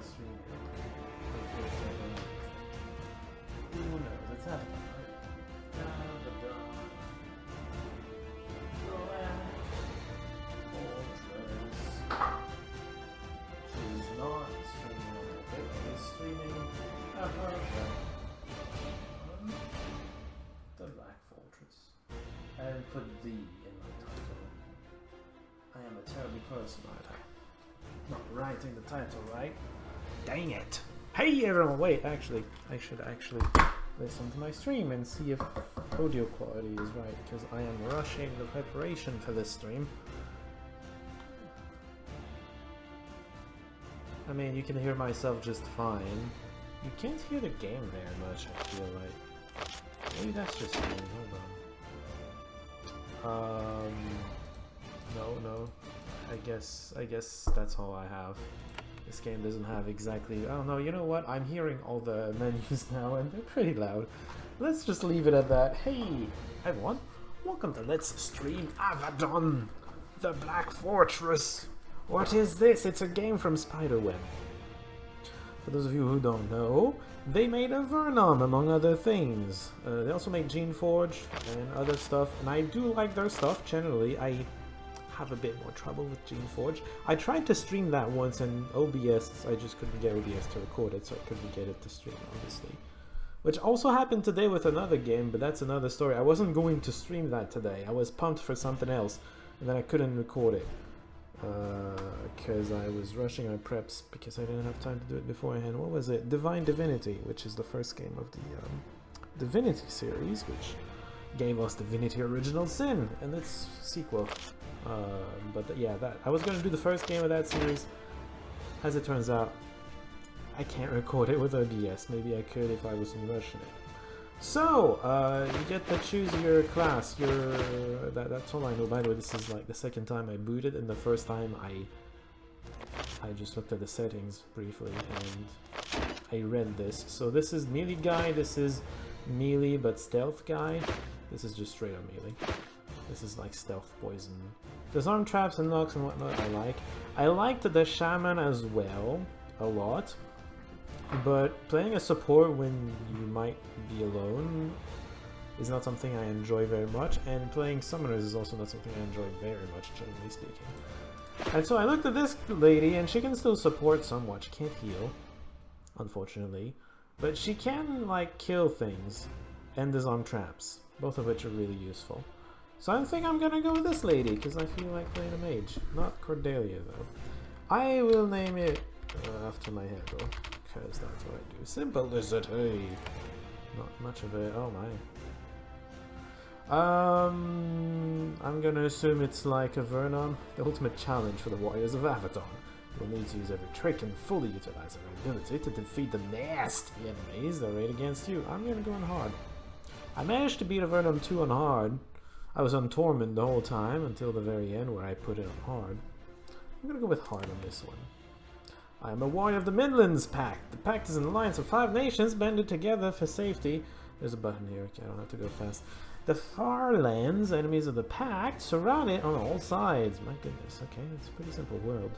stream it. Who knows? It's Avadon, right? Avadon. She's not streaming on the bit, she's streaming a version on the Black Fortress. And put the in my title. I am a terrible person, aren't I? Not writing the title right. Dang it! Hey everyone! Wait, actually, I should actually listen to my stream and see if audio quality is right, because I am rushing the preparation for this stream. I mean, you can hear myself just fine. You can't hear the game very much, I feel like. Maybe that's just me, hold on. No. I guess that's all I have. This game doesn't have exactly... Oh no, you know what? I'm hearing all the menus now and they're pretty loud. Let's just leave it at that. Hey, everyone. Welcome to Let's Stream Avadon, the Black Fortress. What is this? It's a game from Spiderweb. For those of you who don't know, they made Avadon, among other things. They also made Geneforge and other stuff, and I do like their stuff generally. I have a bit more trouble with Geneforge. I tried to stream that once, and OBS, I just couldn't get OBS to record it, so I couldn't get it to stream, obviously. Which also happened today with another game, but that's another story. I wasn't going to stream that today. I was pumped for something else, and then I couldn't record it. Because I was rushing my preps because I didn't have time to do it beforehand. What was it? Divine Divinity, which is the first game of the Divinity series, which gave us Divinity Original Sin and its sequel. Yeah, I was going to do the first game of that series. As it turns out, I can't record it with OBS. Maybe I could if I wasn't rushing it. So, you get to choose your class. That's all I know. By the way, this is like the second time I booted, and the first time I just looked at the settings briefly and I read this. So this is melee guy, this is melee but stealth guy. This is just straight up melee. This is like stealth poison. There's arm traps and knocks and whatnot I liked the shaman as well, a lot. But playing a support when you might be alone is not something I enjoy very much, and playing summoners is also not something I enjoy very much, generally speaking. And so I looked at this lady, and she can still support somewhat. She can't heal, unfortunately, but she can, like, kill things and disarm traps, both of which are really useful. So I think I'm gonna go with this lady, because I feel like playing a mage. Not Cordelia, though. I will name it after my handle, because that's what I do. Simple as it, hey. Not much of it. Oh my. I'm gonna assume it's like a Vernon. The ultimate challenge for the warriors of Avadon. You'll need to use every trick and fully utilize their ability to defeat the nasty enemies that raid against you. I'm gonna go on hard. I managed to beat a Vernon 2 on hard. I was on Torment the whole time until the very end where I put it on hard. I'm gonna go with hard on this one. I am a warrior of the Midlands Pact. The Pact is an alliance of 5 nations banded together for safety. There's a button here, okay, I don't have to go fast. The far lands, enemies of the Pact, surround it on all sides. My goodness, okay, it's a pretty simple world.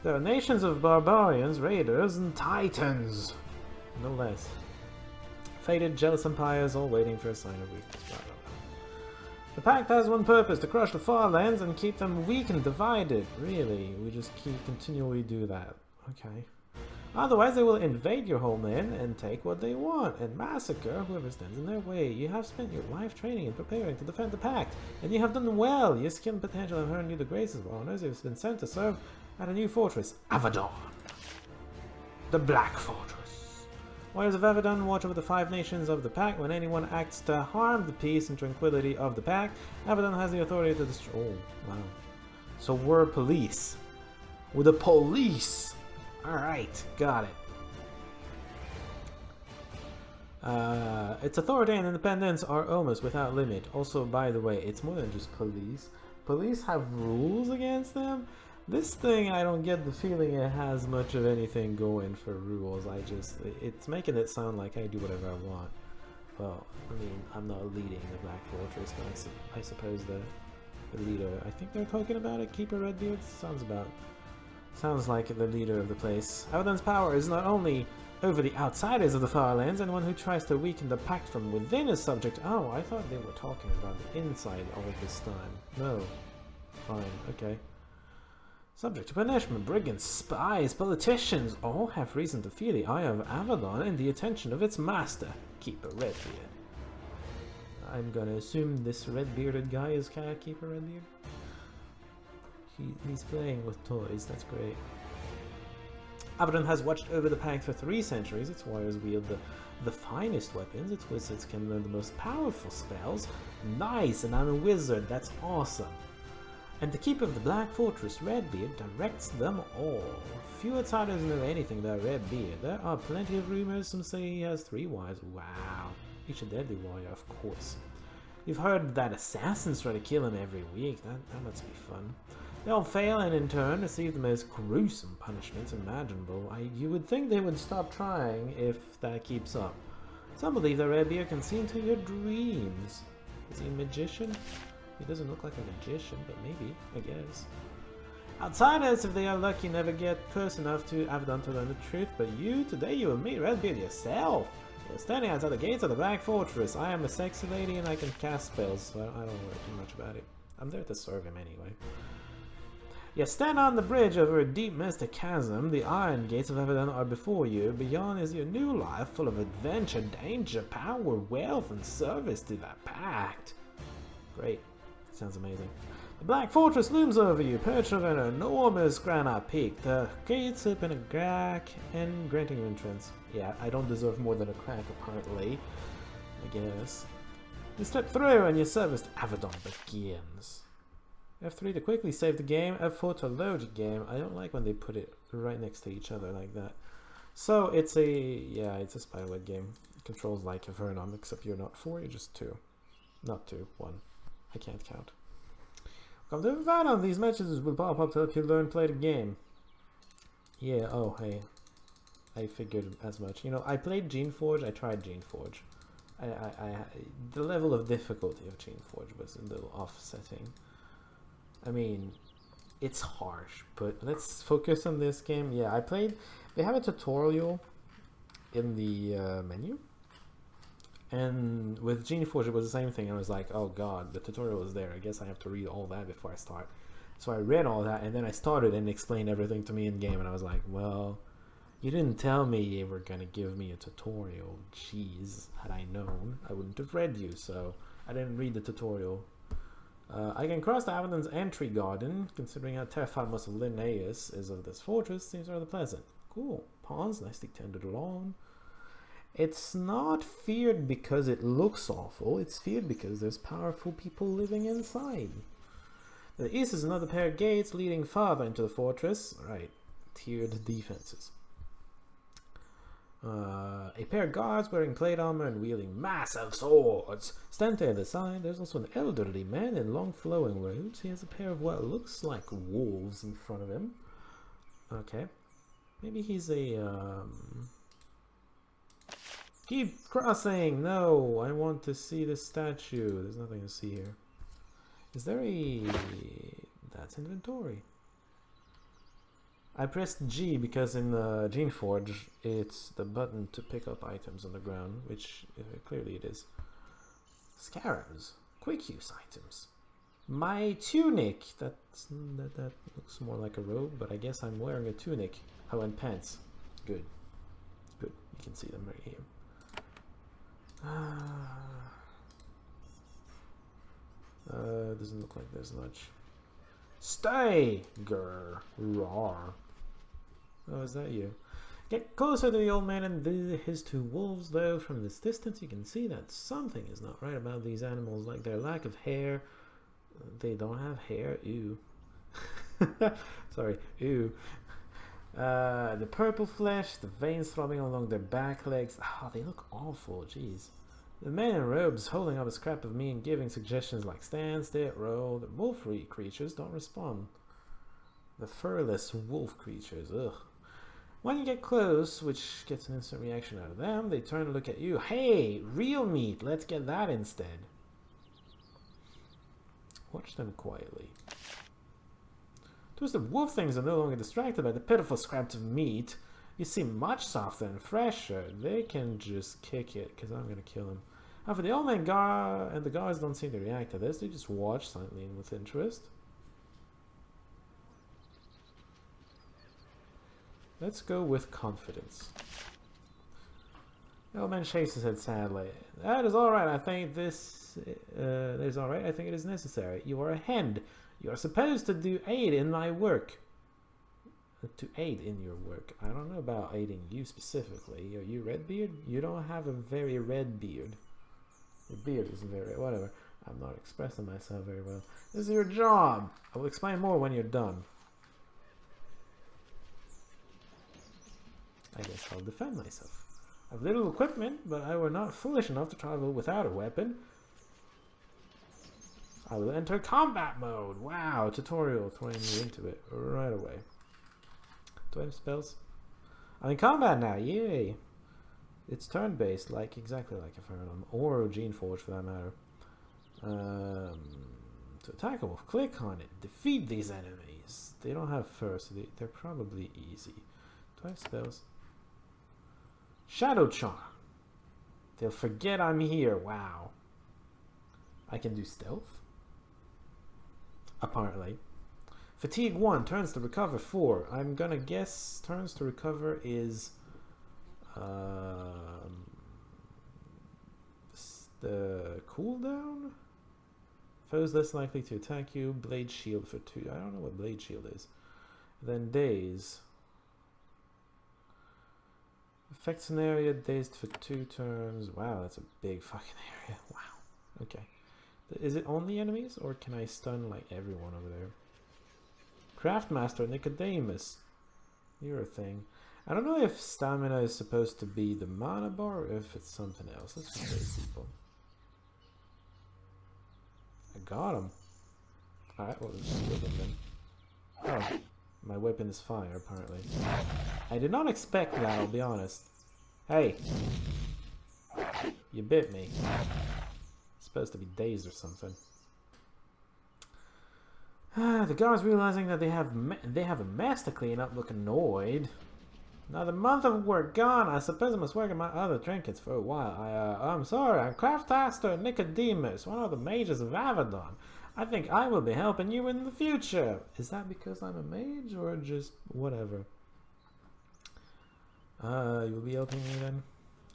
There are nations of barbarians, raiders, and titans. No less. Fated, jealous empires, all waiting for a sign of weakness. Blah, blah, blah. The Pact has one purpose, to crush the far lands and keep them weak and divided. Really, we just continually do that. Okay. Otherwise, they will invade your homeland and take what they want and massacre whoever stands in their way. You have spent your life training and preparing to defend the Pact, and you have done well. Your skill and potential have earned you the graces of honors. You have been sent to serve at a new fortress, Avadon, the Black Fortress. Warriors of Avadon watch over the 5 nations of the Pact. When anyone acts to harm the peace and tranquility of the Pact, Avadon has the authority to destroy. Oh, wow. So we're police. We're the police. Alright, got it. Its authority and independence are almost without limit. Also, by the way, it's more than just police. Police have rules against them. This thing, I don't get the feeling it has much of anything going for rules. It's making it sound like I do whatever I want. Well, I mean, I'm not leading the Black Fortress, but I suppose the leader, I think they're talking about it, Keeper Redbeard, sounds about Sounds like the leader of the place. Avedon's power is not only over the outsiders of the Farlands, anyone who tries to weaken the pact from within is subject. Oh, I thought they were talking about the inside all of this time. No. Fine, okay. Subject to punishment, brigands, spies, politicians, all have reason to fear the eye of Avadon and the attention of its master, Keeper Redbeard. I'm gonna assume this red-bearded guy is Keeper Redbeard. He's playing with toys, that's great. Avadon has watched over the pact for 3 centuries. Its warriors wield the finest weapons. Its wizards can learn the most powerful spells. Nice, and I'm a wizard. That's awesome. And the keeper of the Black Fortress, Redbeard, directs them all. Few outsiders know anything about Redbeard. There are plenty of rumors. Some say he has 3 wives. Wow. Each a deadly warrior, of course. You've heard that assassins try to kill him every week. That must be fun. They all fail and in turn receive the most gruesome punishments imaginable. You would think they would stop trying if that keeps up. Some believe that Redbeard can see into your dreams. Is he a magician? He doesn't look like a magician, but maybe, I guess. Outsiders, if they are lucky, never get close enough to Avedon to learn the truth, but today you will meet Redbeard yourself. You're standing outside the gates of the Black Fortress. I am a sexy lady and I can cast spells, so I don't worry too much about it. I'm there to serve him anyway. You stand on the bridge over a deep mystic chasm. The iron gates of Avedon are before you. Beyond is your new life, full of adventure, danger, power, wealth, and service to that pact. Great. Sounds amazing. The Black Fortress looms over you, perched over an enormous granite peak. The gates open a crack and granting you entrance. Yeah, I don't deserve more than a crack, apparently. I guess. You step through and your service to Avedon begins. F3 to quickly save the game, F4 to load the game. I don't like when they put it right next to each other like that. So it's a spyware game. It controls like Avadon, except you're not 4, you're just 2. Not 2, 1. I can't count. Welcome to Avadon. These messages will pop up to help you learn play the game. Yeah, oh hey. I figured as much. You know, I played Geneforge, I tried Geneforge. The level of difficulty of Geneforge was a little offsetting. I mean, it's harsh, but let's focus on this game. Yeah, they have a tutorial in the menu. And with Geneforge, it was the same thing. I was like, oh god, the tutorial is there. I guess I have to read all that before I start. So I read all that, and then I started and explained everything to me in game. And I was like, well, you didn't tell me you were going to give me a tutorial. Jeez, had I known, I wouldn't have read you. So I didn't read the tutorial. I can cross the Avedon's entry garden. Considering how terrified most of Linnaeus is of this fortress, seems rather pleasant. Cool. Ponds, nicely tended lawn. It's not feared because it looks awful. It's feared because there's powerful people living inside. To the east is another pair of gates leading farther into the fortress. Right. Tiered defenses. A pair of guards wearing plate armor and wielding massive swords stand to the side. There's also an elderly man in long flowing robes. He has a pair of what looks like wolves in front of him. Okay. Maybe he's a Keep crossing! No! I want to see the statue. There's nothing to see here. Is there a... That's inventory. I pressed G because in Geneforge it's the button to pick up items on the ground, which clearly it is. Scarabs. Quick use items. My tunic. That looks more like a robe, but I guess I'm wearing a tunic. Oh, and pants. Good. Good. You can see them right here. Doesn't look like there's much. Stay! Grr. Roar. Oh, is that you? Get closer to the old man and his 2 wolves, though. From this distance, you can see that something is not right about these animals, like their lack of hair. They don't have hair. Ew. Sorry. Ew. The purple flesh, the veins throbbing along their back legs. Oh, they look awful. Jeez. The man in robes holding up a scrap of meat and giving suggestions like stand, sit, roll. The wolf creatures don't respond. The furless wolf creatures. Ugh. When you get close, which gets an instant reaction out of them, they turn to look at you. Hey, real meat. Let's get that instead. Watch them quietly. Twisted wolf things are no longer distracted by the pitiful scraps of meat. You seem much softer and fresher. They can just kick it, because I'm going to kill him. However, the old man and the guards don't seem to react to this. They just watch silently and with interest. Let's go with confidence. The old man shakes his head sadly. That is alright. I think this is alright. I think it is necessary. You are a hand. You are supposed to aid in my work. To aid in your work. I don't know about aiding you specifically. Are you Redbeard? You don't have a very red beard. Your beard isn't very... whatever. I'm not expressing myself very well. This is your job. I will explain more when you're done. I guess I'll defend myself. I have little equipment, but I were not foolish enough to travel without a weapon. I will enter combat mode. Wow, tutorial throwing me into it right away. Do I have spells? I'm in combat now, yay! It's turn-based, exactly like Avadon, or Gene Forge for that matter. To attack a wolf, click on it. Defeat these enemies. They don't have fur, so they're probably easy. Do I have spells? Shadow Charm. They'll forget I'm here. Wow. I can do stealth? Apparently. Fatigue 1, turns to recover 4. I'm gonna guess turns to recover is the cooldown? Foes less likely to attack you. Blade Shield for 2. I don't know what Blade Shield is. Then Daze. Affects an area dazed for 2 turns. Wow, that's a big fucking area. Wow. Okay. Is it only enemies, or can I stun everyone over there? Craftmaster Nicodemus. You're a thing. I don't know if stamina is supposed to be the mana bar or if it's something else. Let's just face people. I got him. Alright, well, let's just kill them then. Oh, my weapon is fire, apparently. I did not expect that, I'll be honest. Hey! You bit me. It's supposed to be dazed or something. The guards, realizing that they have a mess to clean up, look annoyed. Now the month of work gone, I suppose I must work on my other trinkets for a while. I'm sorry, I'm Craftmaster Nicodemus, one of the mages of Avadon. I think I will be helping you in the future. Is that because I'm a mage, or just whatever? You'll be helping me then?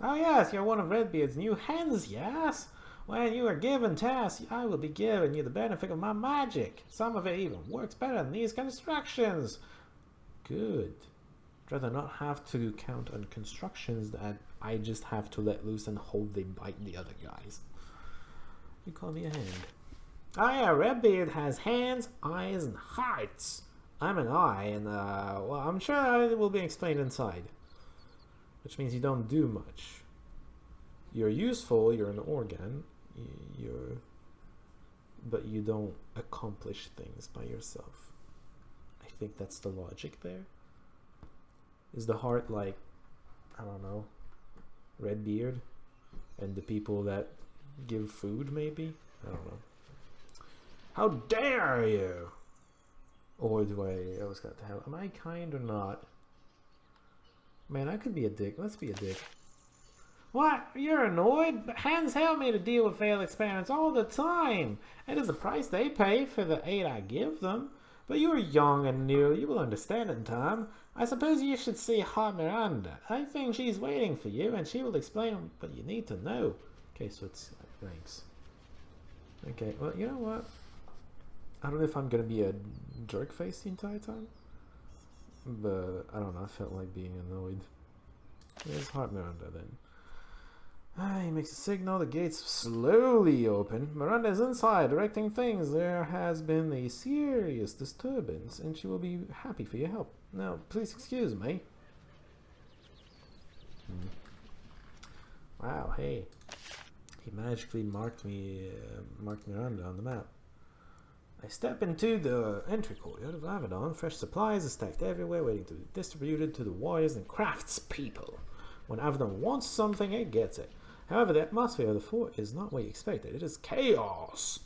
Oh yes, you're one of Redbeard's new hands, yes? When you are given tasks, I will be giving you the benefit of my magic. Some of it even works better than these constructions. Good. I'd rather not have to count on constructions that I just have to let loose and hope they bite the other guys. You call me a hand. Oh yeah, Redbeard has hands, eyes, and hearts. I'm an eye, and well, I'm sure it will be explained inside. Which means you don't do much. You're useful, you're an organ, but you don't accomplish things by yourself. I think that's the logic there. Is the heart I don't know, Redbeard? And the people that give food, maybe? I don't know. How dare you! Or do I always got to hell? Am I kind or not? Man, I could be a dick. Let's be a dick. What? You're annoyed? But hands help me to deal with failed experiments all the time. It is the price they pay for the aid I give them. But you are young and new. You will understand in time. I suppose you should see Hot Miranda. I think she's waiting for you, and she will explain what you need to know. Okay, so it's... thanks. Okay, well, you know what? I don't know if I'm gonna be a jerk face the entire time. But, I don't know, I felt like being annoyed. There's Hot Miranda then. He makes a signal, the gates slowly open. Miranda is inside, directing things. There has been a serious disturbance, and she will be happy for your help. Now, please excuse me. Wow, hey. He magically marked Miranda on the map. I step into the entry courtyard of Avedon. Fresh supplies are stacked everywhere, waiting to be distributed to the warriors and craftspeople. When Avedon wants something, it gets it. However, the atmosphere of the fort is not what you expected. It is chaos.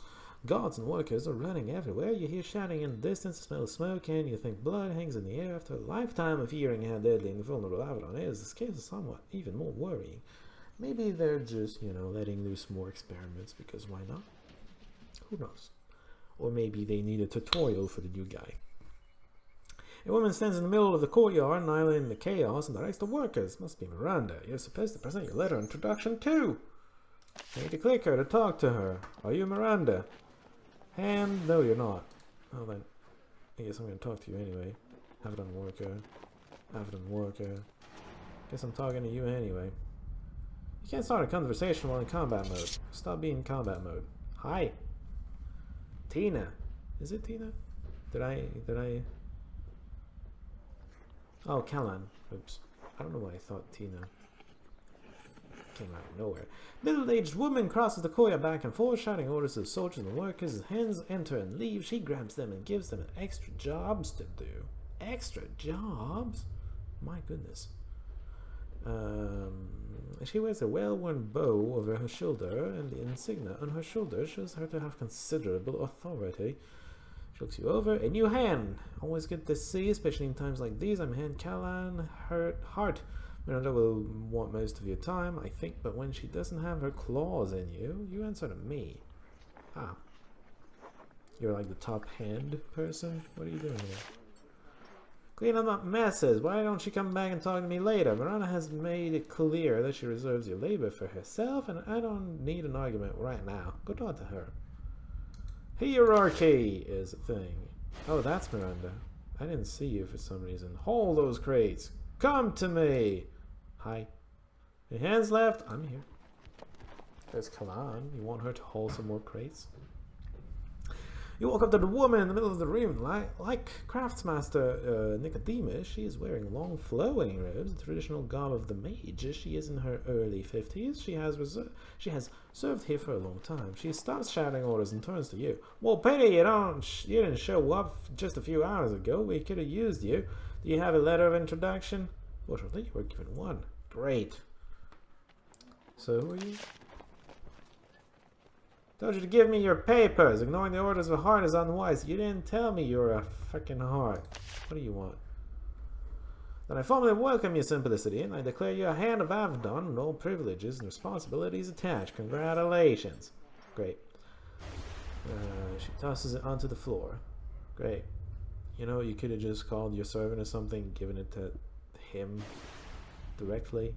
Guards and workers are running everywhere. You hear shouting in the distance, smell smoke, and you think blood hangs in the air. After a lifetime of hearing how deadly and vulnerable Avedon is, this case is somewhat even more worrying. Maybe they're just, you know, letting loose more experiments, because why not? Who knows? Or maybe they need a tutorial for the new guy. A woman stands in the middle of the courtyard, annihilating the chaos, and directs the workers. Must be Miranda. You're supposed to present your letter introduction too. I need to click her to talk to her. Are you Miranda? And no, you're not. Well then, I guess I'm gonna talk to you anyway. Avedon worker. Avedon worker. Guess I'm talking to you anyway. You can't start a conversation while in combat mode. Stop being in combat mode. Hi. Tina. Is it Tina? Did I... Oh, Callan. Oops. I don't know why I thought Tina. Came out of nowhere. Middle-aged woman crosses the courtyard back and forth, shouting orders to the soldiers and the workers. As hands enter and leave, she grabs them and gives them extra jobs to do. Extra jobs? My goodness. She wears a well-worn bow over her shoulder, and the insignia on her shoulder shows her to have considerable authority. She looks you over. A new hand! Always good to see, especially in times like these. I'm Hand Callan Hart. Miranda will want most of your time, I think, but when she doesn't have her claws in you, you answer to me. Ah. You're like the top hand person? What are you doing here? Clean up messes. Why don't you come back and talk to me later? Miranda has made it clear that she reserves your labor for herself, and I don't need an argument right now. Go talk to her. Hierarchy is a thing. Oh, that's Miranda. I didn't see you for some reason. Hold those crates. Come to me. Hi. Your hands left? I'm here. There's Kalan. You want her to hold some more crates? You walk up to the woman in the middle of the room. Like craftsmaster Nicodemus, she is wearing long flowing robes, the traditional garb of the mage. She is in her early 50s. She has served here for a long time. She stops shouting orders and turns to you. Well, pity you didn't show up just a few hours ago. We could have used you. Do you have a letter of introduction? Fortunately, you were given one. Great. So who are you? Told you to give me your papers. Ignoring the orders of a heart is unwise. You didn't tell me you were a freaking heart. What do you want? Then I formally welcome your simplicity, and I declare you a hand of Avadon with all privileges and responsibilities attached. Congratulations. Great. She tosses it onto the floor. Great. You know, you could have just called your servant or something, given it to him directly.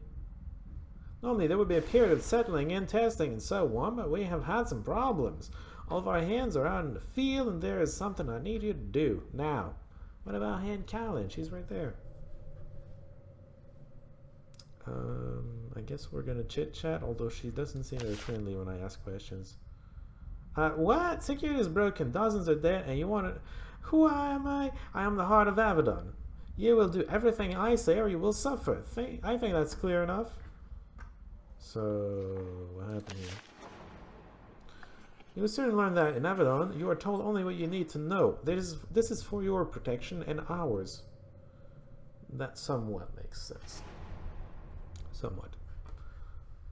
Normally there would be a period of settling in, testing, and so on, but we have had some problems. All of our hands are out in the field, and there is something I need you to do now. What about Hand Callan? She's right there. I guess we're gonna chit-chat, although she doesn't seem very friendly when I ask questions. What? Security is broken, dozens are dead, and you want to... Who am I? I am the heart of Avadon. You will do everything I say, or you will suffer. I think that's clear enough. So, what happened here? You will soon learn that in Avedon, you are told only what you need to know. This is for your protection and ours. That somewhat makes sense. Somewhat.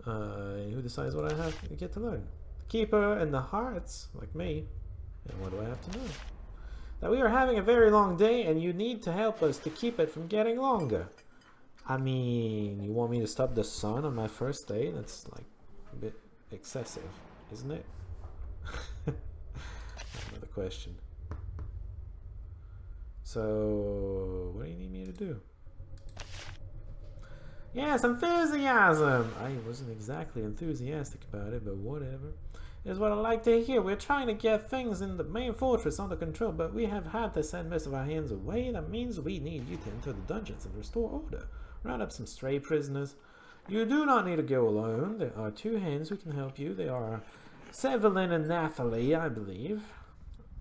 Who decides what I have to get to learn? The Keeper and the Hearts, like me. And what do I have to know? That we are having a very long day, and you need to help us to keep it from getting longer. I mean, you want me to stop the sun on my first day? That's like a bit excessive, isn't it? Another question. So, what do you need me to do? Yes, enthusiasm! I wasn't exactly enthusiastic about it, but whatever. Is what I like to hear. We're trying to get things in the main fortress under control, but we have had to send most of our hands away. That means we need you to enter the dungeons and restore order. Round up some stray prisoners. You do not need to go alone. There are two hands who can help you. They are Sevelin and Nathalie, I believe.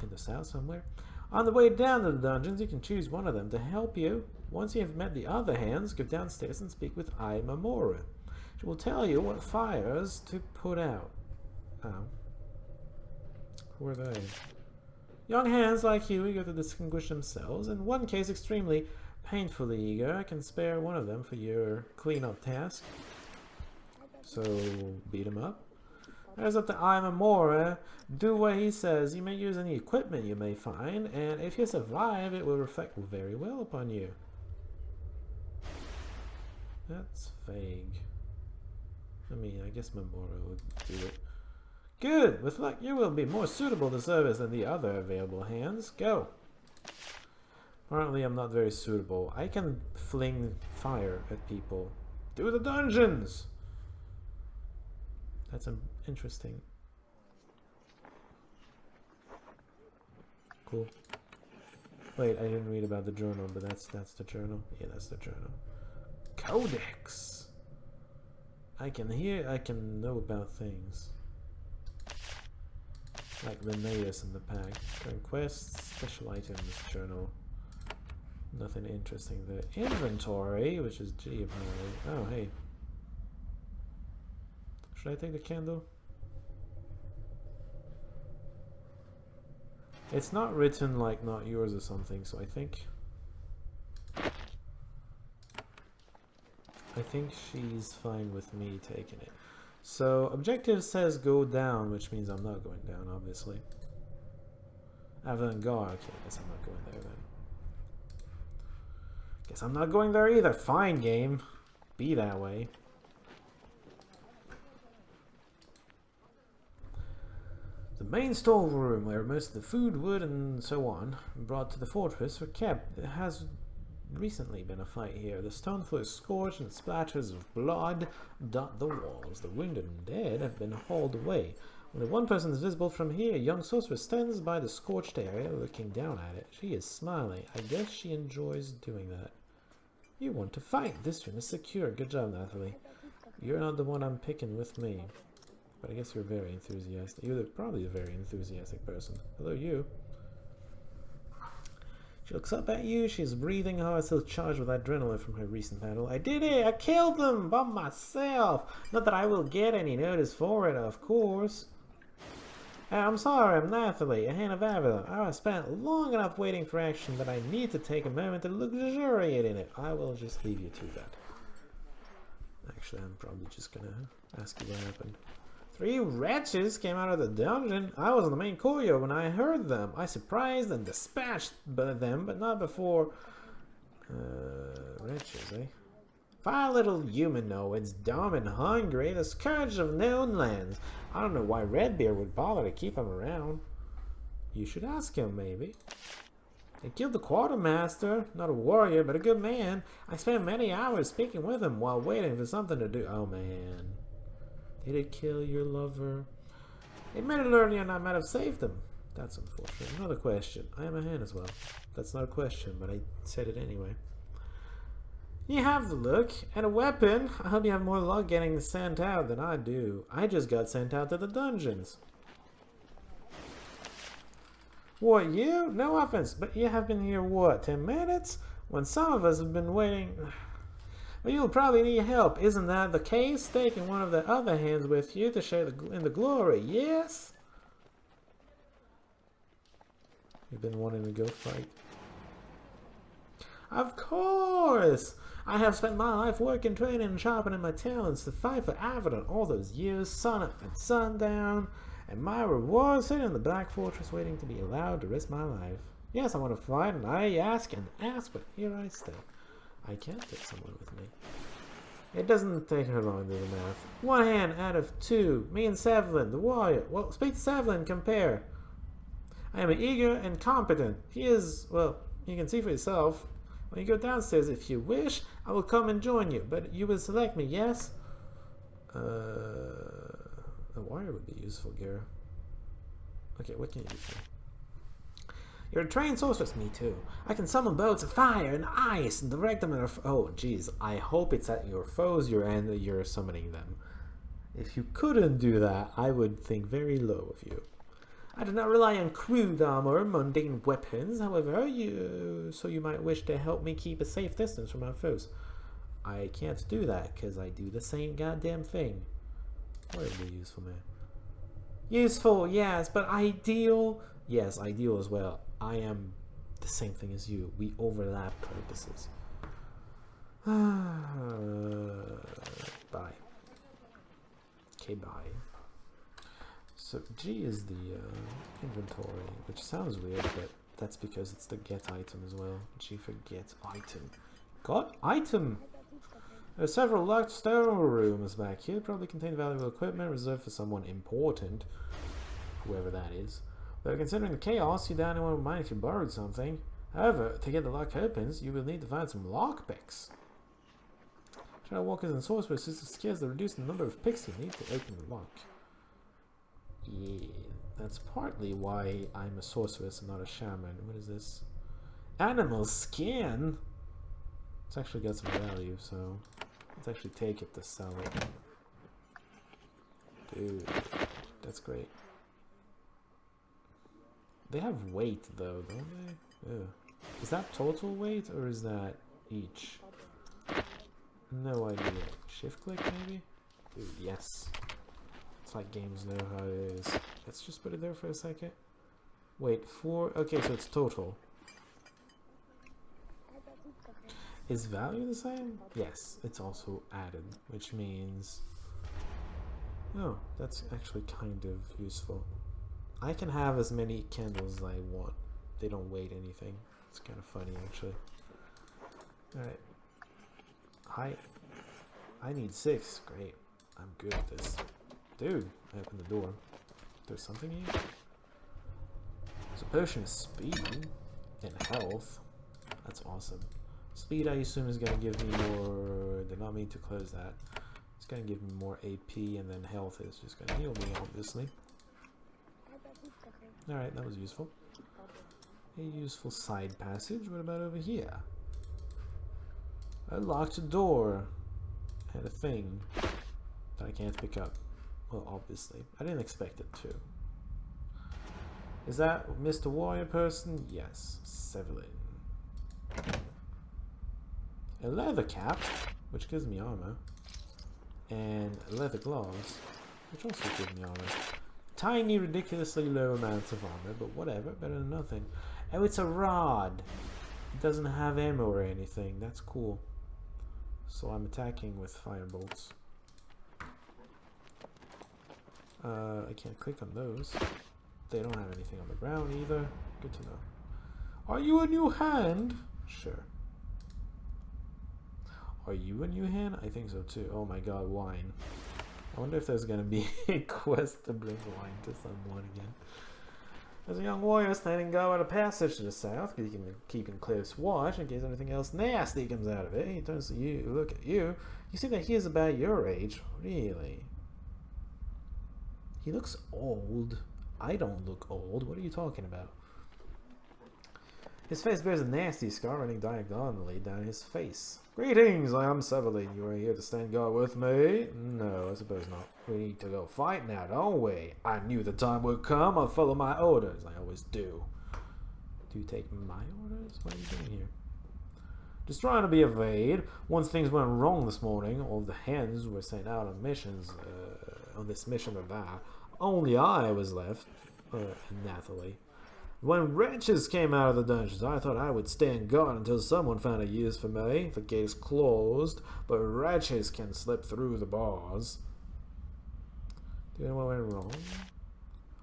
In the south somewhere. On the way down to the dungeons, you can choose one of them to help you. Once you have met the other hands, go downstairs and speak with Imamora. She will tell you what fires to put out. Oh. Who are they? Young hands like you, eager to distinguish themselves. In one case, extremely painfully eager. I can spare one of them for your cleanup task. So, beat him up. There's up to Imamura. Do what he says. You may use any equipment you may find, and if you survive, it will reflect very well upon you. That's vague. I mean, I guess Memora would do it. Good! With luck, you will be more suitable to service than the other available hands. Go! Apparently, I'm not very suitable. I can fling fire at people. Do the dungeons! That's interesting. Cool. Wait, I didn't read about the journal, but that's the journal. Yeah, that's the journal. Codex! I can know about things. Like Linnaeus in the pack. Conquest, special items, journal. Nothing interesting there. Inventory, which is G apparently. Oh, hey. Should I take the candle? It's not written like not yours or something, so I think she's fine with me taking it. So objective says go down, which means I'm not going down, obviously. Avant-garde, okay, I guess I'm not going there then. Guess I'm not going there either. Fine, game. Be that way. The main storeroom, where most of the food, wood, and so on brought to the fortress were kept. There has recently been a fight here. The stone floor is scorched and splatters of blood dot the walls. The wounded and dead have been hauled away. Only one person is visible from here. A young sorceress stands by the scorched area, looking down at it. She is smiling. I guess she enjoys doing that. You want to fight. This room is secure. Good job, Natalie. You're not the one I'm picking with me. But I guess you're very enthusiastic. You're probably a very enthusiastic person. Hello, you. She looks up at you. She's breathing hard, still charged with adrenaline from her recent battle. I did it! I killed them by myself! Not that I will get any notice for it, of course. I'm sorry, I'm Nathalie, a hand of Avedon. I have spent long enough waiting for action that I need to take a moment to luxuriate in it. I will just leave you to that. Actually, I'm probably just gonna ask you what happened. 3 wretches came out of the dungeon. I was in the main courtyard when I heard them. I surprised and dispatched them, but not before... wretches, eh? 5 little humanoids, dumb and hungry, the scourge of known lands. I don't know why Redbeard would bother to keep him around. You should ask him, maybe. They killed the quartermaster, not a warrior, but a good man. I spent many hours speaking with him while waiting for something to do. Oh, man. Did it kill your lover? It made it earlier and I might have saved him. That's unfortunate. Another question. I am a hand as well. That's not a question, but I said it anyway. You have the look and a weapon. I hope you have more luck getting sent out than I do. I just got sent out to the dungeons. What, you? No offense, but you have been here, what, 10 minutes? When some of us have been waiting... Well, you'll probably need help. Isn't that the case? Taking one of the other hands with you to share in the glory, yes? You've been wanting to go fight? Of course! I have spent my life working, training, and sharpening my talents to fight for Avadon all those years, sun up and sundown, and my reward sitting in the Black Fortress waiting to be allowed to risk my life. Yes, I want to fight, and I ask and ask, but here I stay. I can't take someone with me. It doesn't take her long to do the math. 1 hand out of 2. Me and Savlin, the warrior. Well, speak to Savlin, compare. I am eager and competent. He is, well, you can see for yourself. When you go downstairs, if you wish, I will come and join you. But you will select me, yes? A warrior would be useful, Gare. Okay, what can you do for me? You're a trained sorceress, me too. I can summon boats of fire and ice and direct them at our... Oh, jeez. I hope it's at your foes you're summoning them. If you couldn't do that, I would think very low of you. I do not rely on crude armor, mundane weapons, however, so you might wish to help me keep a safe distance from our foes. I can't do that, because I do the same goddamn thing. What would be useful, man? Useful, yes, but ideal? Yes, ideal as well. I am the same thing as you. We overlap purposes. Bye. Okay, bye. So G is the inventory, which sounds weird, but that's because it's the get item as well. G for get item. Got item! There are several locked storerooms back here, probably contain valuable equipment reserved for someone important, whoever that is. Though considering the chaos, you don't want to mind if you borrowed something. However, to get the lock opens, you will need to find some lockpicks. Shadow walkers and sorcerers use the skills that reduce the number of picks you need to open the lock. Yeah, that's partly why I'm a sorceress and not a shaman. What is this? Animal skin? It's actually got some value, so let's actually take it to sell it. Dude, that's great. They have weight though, don't they? Ugh. Is that total weight or is that each? No idea. Shift click maybe? Dude, yes. It's like games know how it is. Let's just put it there for a second. Wait, 4. Okay, so it's total. Is value the same? Yes, it's also added, which means... Oh, that's actually kind of useful. I can have as many candles as I want. They don't weigh anything. It's kind of funny, actually. Alright. I need 6. Great. I'm good at this. Dude, I opened the door. There's something here? There's a potion of speed and health. That's awesome. Speed, I assume, is going to give me more... Did not mean to close that. It's going to give me more AP, and then health is just going to heal me, obviously. Alright, that was useful. A useful side passage. What about over here? A locked door. And a thing that I can't pick up. Well, obviously. I didn't expect it to. Is that Mr. Warrior person? Yes. Sevelin. A leather cap, which gives me armor. And leather gloves, which also give me armor. Tiny, ridiculously low amounts of armor, but whatever, better than nothing. Oh, it's a rod. It doesn't have ammo or anything. That's cool. So I'm attacking with firebolts. I can't click on those. They don't have anything on the ground either. Good to know. Are you a new hand? Sure. Are you a new hand? I think so too. Oh my god, wine. I wonder if there's gonna be a quest to bring wine to someone again. There's a young warrior standing guard at a passage to the south, keeping close watch in case anything else nasty comes out of it. He turns to you, look at you. You see that he is about your age. Really? He looks old. I don't look old. What are you talking about? His face bears a nasty scar running diagonally down his face. Greetings, I am Sevelin. You are here to stand guard with me? No, I suppose not. We need to go fight now, don't we? I knew the time would come. I'll follow my orders. I always do. Do you take my orders? What are you doing here? Just trying to be evade. Once things went wrong this morning, all the hens were sent out on missions, on this mission or that. Only I was left, and Nathalie. When wretches came out of the dungeons, I thought I would stand guard until someone found a use for me. The gate is closed, but wretches can slip through the bars. Did anyone went wrong?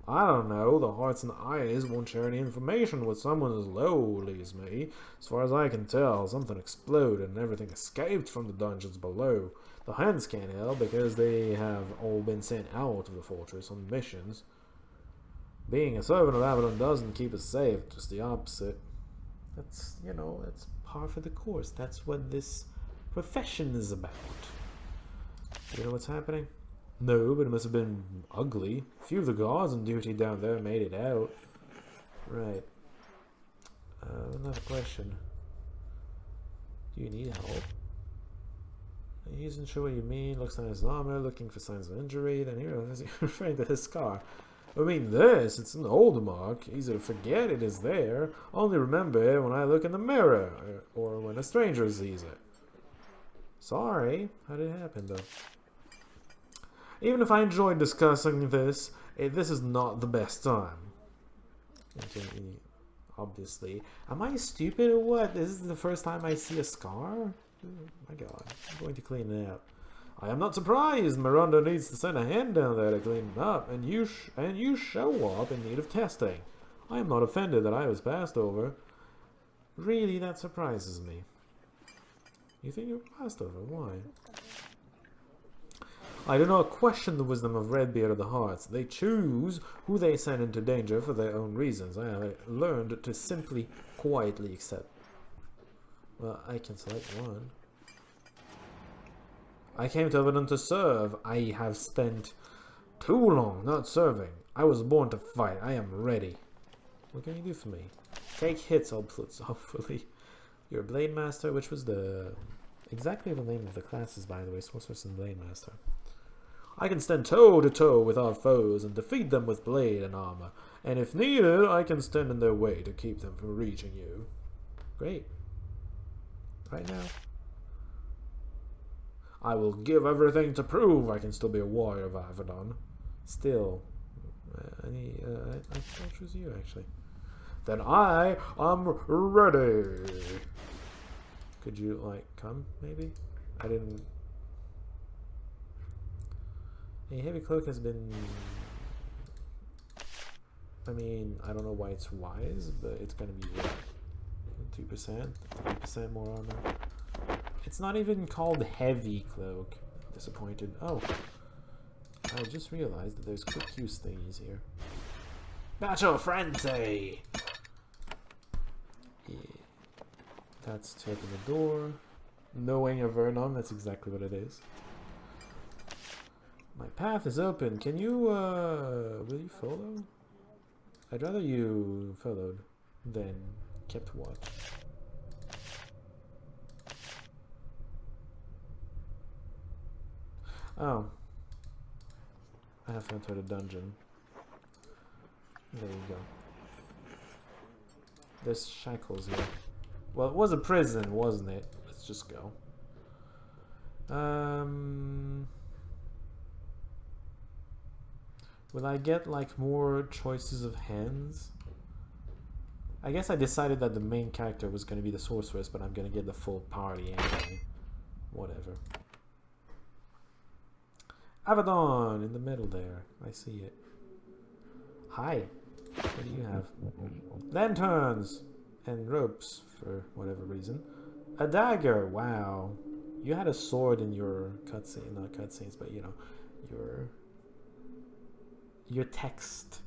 I don't know. The hearts and eyes won't share any information with someone as lowly as me. As far as I can tell, something exploded and everything escaped from the dungeons below. The hands can't help because they have all been sent out of the fortress on missions. Being a servant of Avedon doesn't keep us safe, just the opposite. That's, you know, that's par for the course. That's what this profession is about. You know what's happening? No, but it must have been ugly. A few of the guards on duty down there made it out. Right. Another question. Do you need help? He isn't sure what you mean. Looks on his armor, looking for signs of injury. Then here, is he referring to his scar? I mean this, it's an old mark, easy to forget it is there. Only remember it when I look in the mirror, or when a stranger sees it. Sorry, how did it happen though? Even if I enjoyed discussing this, this is not the best time. Obviously. Am I stupid or what? This is the first time I see a scar? Oh my god, I'm going to clean it up. I am not surprised Miranda needs to send a hand down there to clean it up, and you show up in need of testing. I am not offended that I was passed over. Really, that surprises me. You think you're passed over? Why? I do not question the wisdom of Redbeard of the Hearts. They choose who they send into danger for their own reasons. I have learned to simply, quietly accept. Well, I can select one. I came to Avadon to serve. I have spent too long not serving. I was born to fight. I am ready. What can you do for me? Take hits, hopefully. You're a Blade Master, which was the... exactly the name of the classes, by the way. Sorceress and Blade Master. I can stand toe to toe with our foes and defeat them with blade and armor. And if needed, I can stand in their way to keep them from reaching you. Great. Right now. I will give everything to prove I can still be a warrior of Avadon. Still. I'll choose you, actually. Then I am ready. Could you, like, come, maybe? I didn't... A heavy cloak has been... I mean, I don't know why it's wise, but it's gonna be what? 2%? 3% more armor? It's not even called heavy cloak. Disappointed. Oh. I just realized that there's quick use thingies here. Battle Frenzy! Yeah. That's to open the door. Knowing Avadon, that's exactly what it is. My path is open. Can you, will you follow? I'd rather you followed than kept watch. Oh. I have to enter the dungeon. There you go. There's shackles here. Well, it was a prison, wasn't it? Let's just go. Will I get, like, more choices of hands? I guess I decided that the main character was going to be the sorceress, but I'm going to get the full party anyway. Whatever. Avadon in the middle there. I see it. Hi. What do you have? Lanterns and ropes for whatever reason. A dagger. Wow. You had a sword in your cutscene, not cutscenes, but you know, your text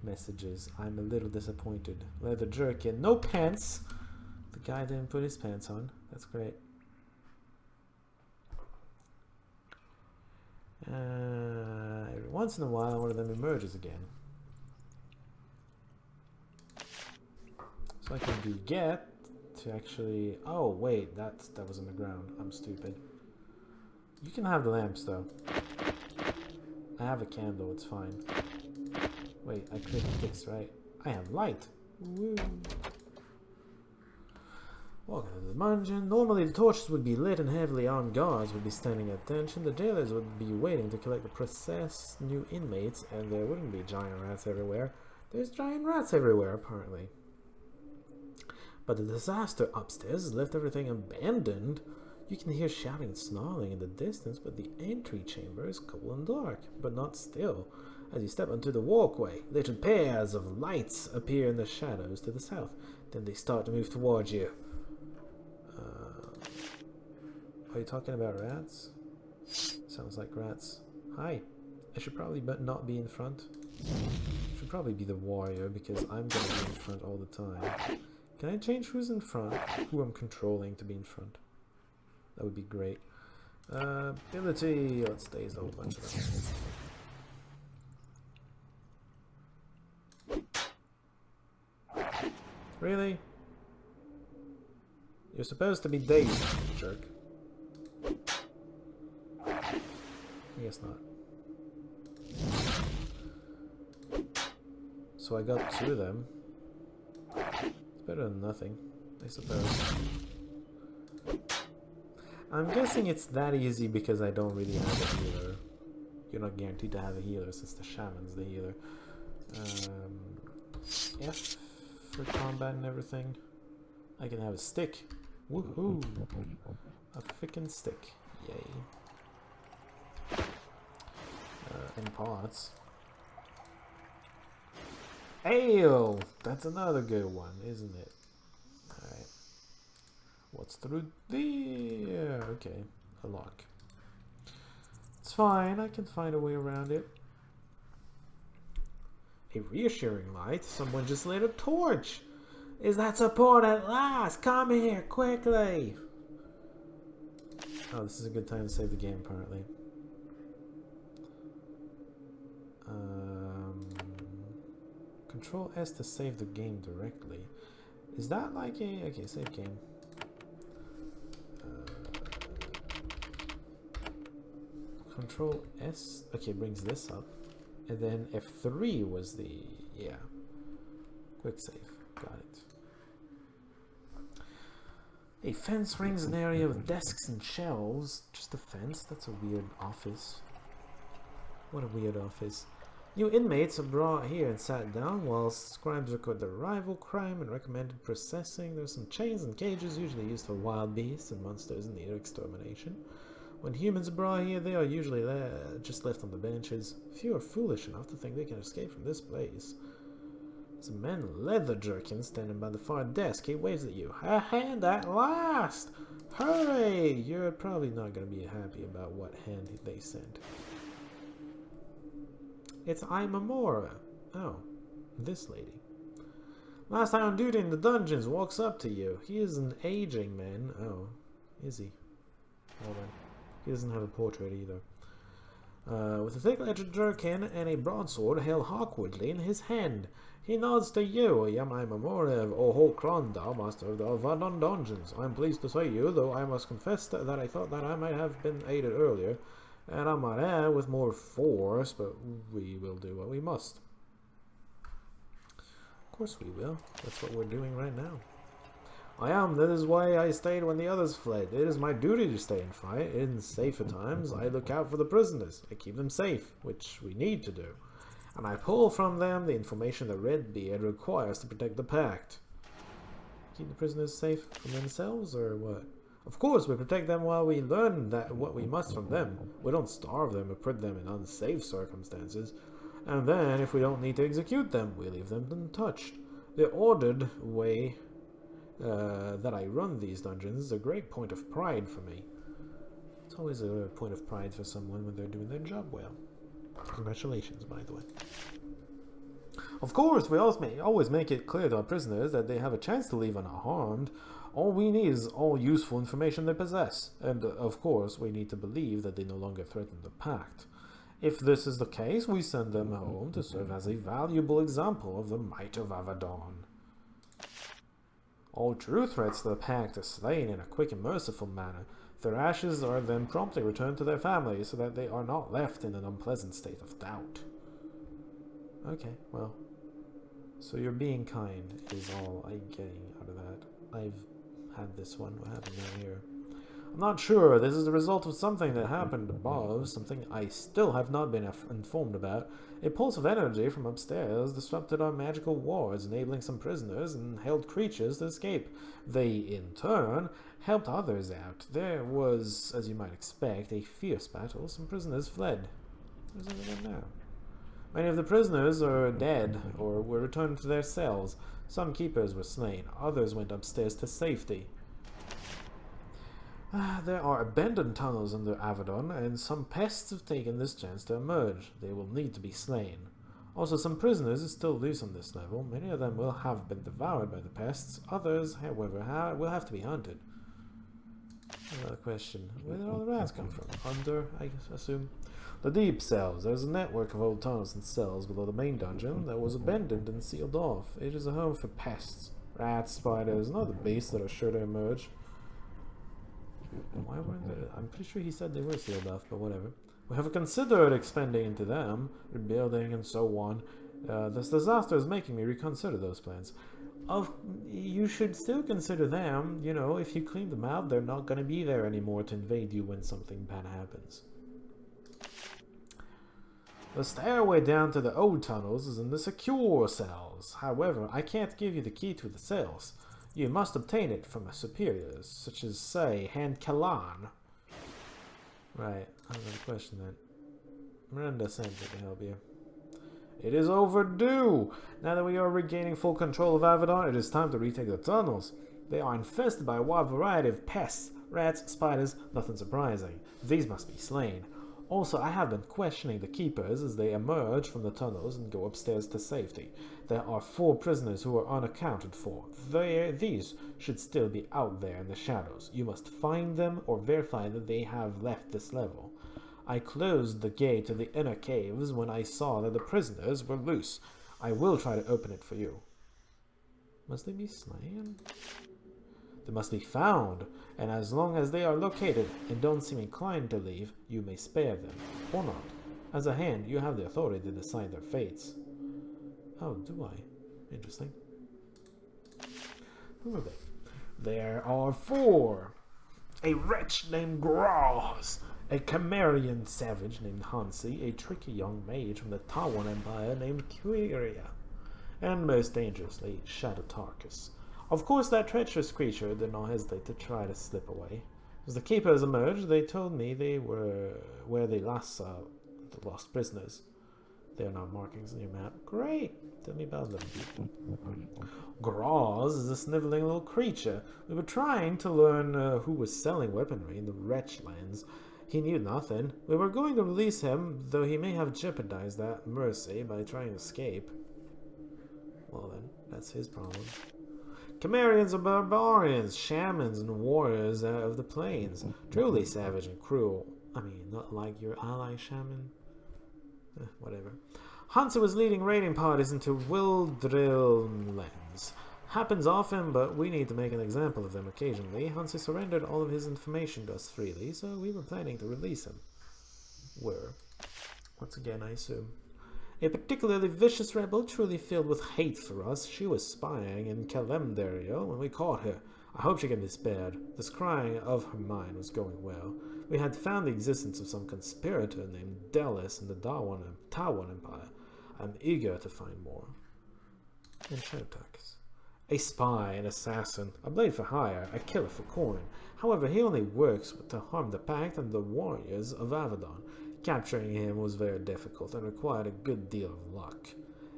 messages. I'm a little disappointed. Leather jerkin. No pants. The guy didn't put his pants on. That's great. Every once in a while, one of them emerges again. So I can do get to actually... Oh, wait, that was on the ground. I'm stupid. You can have the lamps, though. I have a candle, it's fine. Wait, I clicked this, right? I have light. Woo. Welcome to the dungeon. Normally the torches would be lit and heavily armed guards would be standing at attention. The jailers would be waiting to collect the processed new inmates, and there wouldn't be giant rats everywhere. There's giant rats everywhere, apparently. But the disaster upstairs has left everything abandoned. You can hear shouting and snarling in the distance, but the entry chamber is cool and dark, but not still. As you step onto the walkway, little pairs of lights appear in the shadows to the south. Then they start to move towards you. Are you talking about rats? Sounds like rats. Hi. I should probably not be in front. I should probably be the warrior because I'm going to be in front all the time. Can I change who's in front? Who I'm controlling to be in front? That would be great. Ability. Let's stay as a whole bunch of them. Really? You're supposed to be dazed, jerk. I guess not. So I got 2 of them. It's better than nothing, I suppose. I'm guessing it's that easy because I don't really have a healer. You're not guaranteed to have a healer since the shaman's the healer. F for combat and everything. I can have a stick. Woohoo! A frickin' stick. Yay. in parts. Ale! That's another good one, isn't it? Alright. What's through there? Okay, a lock. It's fine, I can find a way around it. A reassuring light? Someone just lit a torch! Is that support at last? Come here, quickly! Oh, this is a good time to save the game, apparently. Control S to save the game directly. Is that like a... Okay, save game. Control S... Okay, brings this up. And then F3 was the... Yeah. Quick save. Got it. A fence rings an area with desks and shelves. Just a fence? That's a weird office. What a weird office. New inmates are brought here and sat down whilst scribes record their arrival, crime, and recommended processing. There's some chains and cages usually used for wild beasts and monsters in need of extermination. When humans are brought here, they are usually just left on the benches. Few are foolish enough to think they can escape from this place. There's a man in leather jerkin standing by the far desk. He waves at you. A hand at last! Hurry! You're probably not going to be happy about what hand they sent. It's Imamora. Oh, this lady. Last time on duty in the dungeons walks up to you. He is an aging man. Oh, is he? Hold on. He doesn't have a portrait either. With a thick-edged jerkin and a broadsword held awkwardly in his hand. He nods to you. I am Imamora of Ohokronda, master of the Avadon dungeons. I am pleased to say you, though I must confess that I thought that I might have been aided earlier. And I might add with more force, but we will do what we must. Of course we will. That's what we're doing right now. That is why I stayed when the others fled. It is my duty to stay and fight. In safer times, I look out for the prisoners. I keep them safe, which we need to do. And I pull from them the information that Redbeard requires to protect the Pact. Keep the prisoners safe from themselves, or what? Of course, we protect them while we learn what we must from them. We don't starve them or put them in unsafe circumstances. And then, if we don't need to execute them, we leave them untouched. The ordered way that I run these dungeons is a great point of pride for me. It's always a point of pride for someone when they're doing their job well. Congratulations, by the way. Of course, we always make it clear to our prisoners that they have a chance to leave unharmed. All we need is all useful information they possess, and of course we need to believe that they no longer threaten the Pact. If this is the case, we send them home to serve as a valuable example of the might of Avadon. All true threats to the Pact are slain in a quick and merciful manner. Their ashes are then promptly returned to their families so that they are not left in an unpleasant state of doubt. Okay, well, so your being kind is all I'm getting out of that. I've had this one. What happened down here? I'm not sure. This is the result of something that happened above, something I still have not been informed about. A pulse of energy from upstairs disrupted our magical wards, enabling some prisoners and held creatures to escape. They, in turn, helped others out. There was, as you might expect, a fierce battle. Some prisoners fled. Where's everyone now? Many of the prisoners are dead or were returned to their cells. Some keepers were slain. Others went upstairs to safety. There are abandoned tunnels under Avadon, and some pests have taken this chance to emerge. They will need to be slain. Also, some prisoners are still loose on this level. Many of them will have been devoured by the pests. Others, however, will have to be hunted. Another question. Where did all the rats come from? Under, I assume? The deep cells. There's a network of old tunnels and cells below the main dungeon that was abandoned and sealed off. It is a home for pests. Rats, spiders, and other beasts that are sure to emerge. Why weren't they? I'm pretty sure he said they were sealed off, but whatever. We have considered expanding into them, rebuilding, and so on. This disaster is making me reconsider those plans. You should still consider them. You know, if you clean them out, they're not going to be there anymore to invade you when something bad happens. The stairway down to the old tunnels is in the secure cells. However, I can't give you the key to the cells. You must obtain it from a superiors, such as, say, Hand Kalan. Right, I'm going to question that. Miranda sent me to help you. It is overdue! Now that we are regaining full control of Avadon, it is time to retake the tunnels. They are infested by a wide variety of pests. Rats, spiders, nothing surprising. These must be slain. Also, I have been questioning the keepers as they emerge from the tunnels and go upstairs to safety. There are 4 prisoners who are unaccounted for. These should still be out there in the shadows. You must find them or verify that they have left this level. I closed the gate to the inner caves when I saw that the prisoners were loose. I will try to open it for you. Must they be slain? They must be found, and as long as they are located and don't seem inclined to leave, you may spare them, or not. As a hand, you have the authority to decide their fates. Oh, do I? Interesting. Who are they? There are 4. A wretch named Groz, a Cimmerian savage named Hansi, a tricky young mage from the Tawan Empire named Quiria, and most dangerously, Shadow Tarkus. Of course, that treacherous creature did not hesitate to try to slip away. As the keepers emerged, they told me they were where they last saw the lost prisoners. There are now markings on your map. Great! Tell me about them. Groz is a sniveling little creature. We were trying to learn who was selling weaponry in the Wretchlands. He knew nothing. We were going to release him, though he may have jeopardized that mercy by trying to escape. Well then, that's his problem. Cimmerians are barbarians, shamans, and warriors of the plains. Truly savage and cruel. I mean, not like your ally shaman. Whatever. Hansa was leading raiding parties into Wildrillands. Happens often, but we need to make an example of them occasionally. Hansa surrendered all of his information to us freely, so we were planning to release him. Were. Once again, I assume. A particularly vicious rebel, truly filled with hate for us. She was spying in Kalemdario when we caught her. I hope she can be spared. The scrying of her mind was going well. We had found the existence of some conspirator named Delis in the Tawan Empire. I'm eager to find more. And Shadow Tarkus. A spy, an assassin, a blade for hire, a killer for coin. However, he only works to harm the Pact and the warriors of Avadon. Capturing him was very difficult and required a good deal of luck.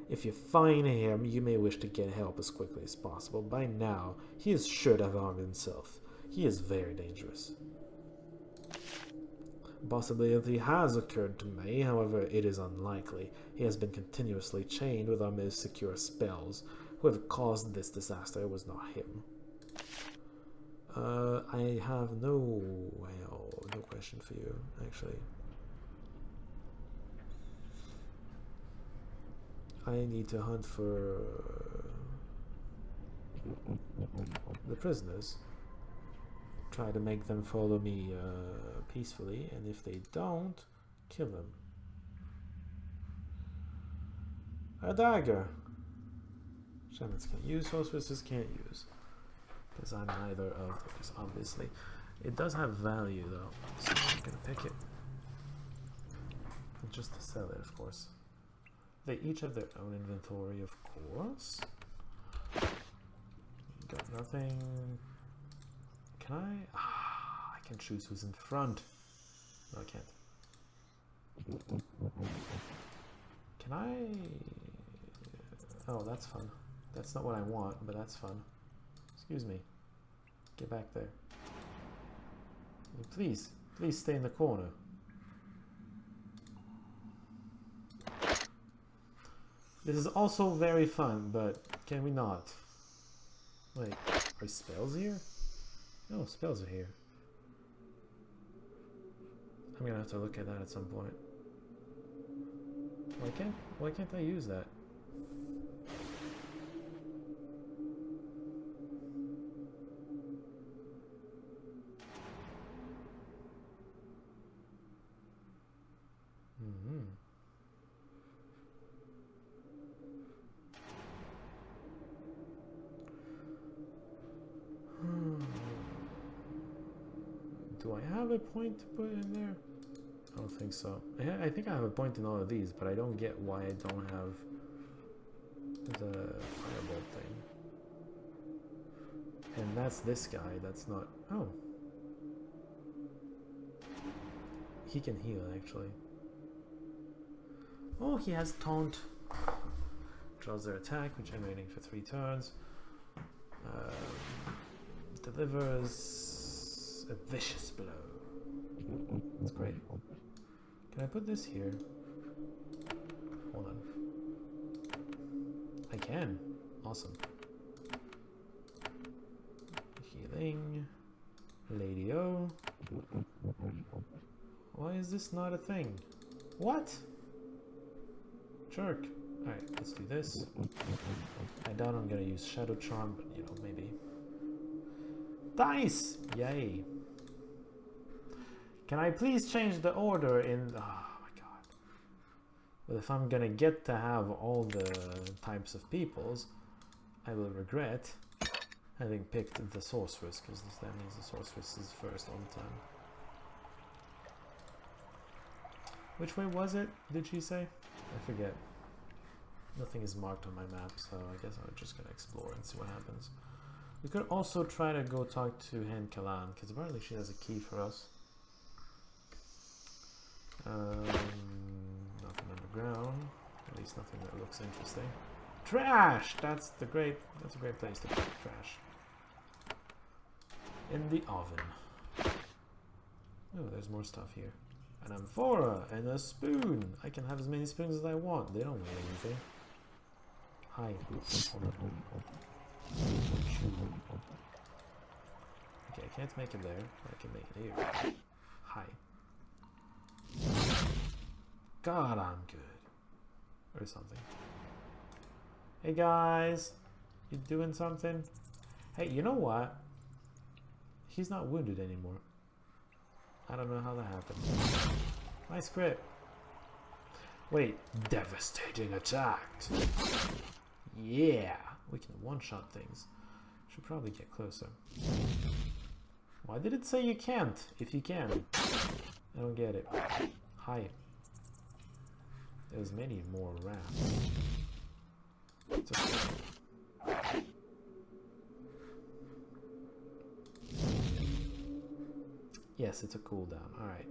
If you find him, you may wish to get help as quickly as possible. By now, he is sure to have harmed himself. He is very dangerous. Possibility has occurred to me, however, it is unlikely. He has been continuously chained with our most secure spells. Whoever caused this disaster was not him. I have no question for you, actually. I need to hunt for the prisoners. Try to make them follow me peacefully, and if they don't, kill them. A dagger. Shamans can't use, sorceresses can't use. Because I'm neither of those, obviously. It does have value though, so I'm gonna pick it. Just to sell it, of course. They each have their own inventory, of course. Got nothing. Can I? I can choose who's in front. No, I can't. Can I? Oh, that's fun. That's not what I want, but that's fun. Excuse me. Get back there. Please, please stay in the corner. This is also very fun, but can we not? Wait, are spells here? No, spells are here. I'm gonna have to look at that at some point. Why can't I use that? Do I have a point to put in there? I don't think so. I think I have a point in all of these, but I don't get why I don't have the firebolt thing. And that's this guy, that's not... Oh. He can heal, actually. Oh, he has taunt. Draws their attack, regenerating for 3 turns. Delivers a vicious blow. That's great. Can I put this here? Hold on. I can. Awesome. Healing. Lady O. Why is this not a thing? What? Jerk. Alright, let's do this. I doubt I'm gonna use Shadow Charm, but you know, maybe. Dice! Yay. Can I please change the order in... Oh my god. But if I'm gonna get to have all the types of peoples, I will regret having picked the sorceress, because that means the sorceress is first all the time. Which way was it, did she say? I forget. Nothing is marked on my map, so I guess I'm just gonna explore and see what happens. We could also try to go talk to Hen Kalan, because apparently she has a key for us. Nothing underground. At least nothing that looks interesting. Trash! That's a great place to put trash. In the oven. Oh, there's more stuff here. An amphora and a spoon. I can have as many spoons as I want. They don't weigh anything. Hi. Okay, I can't make it there. I can make it here. Hi. God, I'm good. Or something. Hey guys. You doing something? Hey, you know what? He's not wounded anymore. I don't know how that happened. Nice crit. Wait, devastating attack. Yeah, we can one-shot things. Should probably get closer. Why did it say you can't, if you can? I don't get it. Hi. There's many more rats. It's okay. Yes, it's a cooldown. Alright.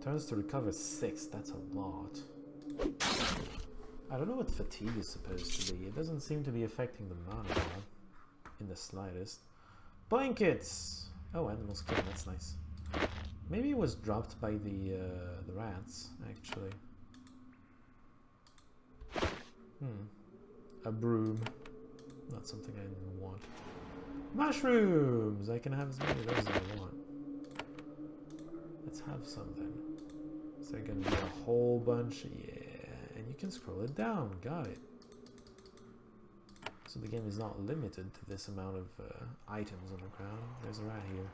Turns to recover 6. That's a lot. I don't know what fatigue is supposed to be. It doesn't seem to be affecting the mana bar in the slightest. Blankets! Oh, animal skin. That's nice. Maybe it was dropped by the rats, actually. A broom. Not something I want. Mushrooms! I can have as many of those as I want. Let's have something. Is there gonna be a whole bunch? Yeah, and you can scroll it down. Got it. So the game is not limited to this amount of items on the ground. There's a rat here.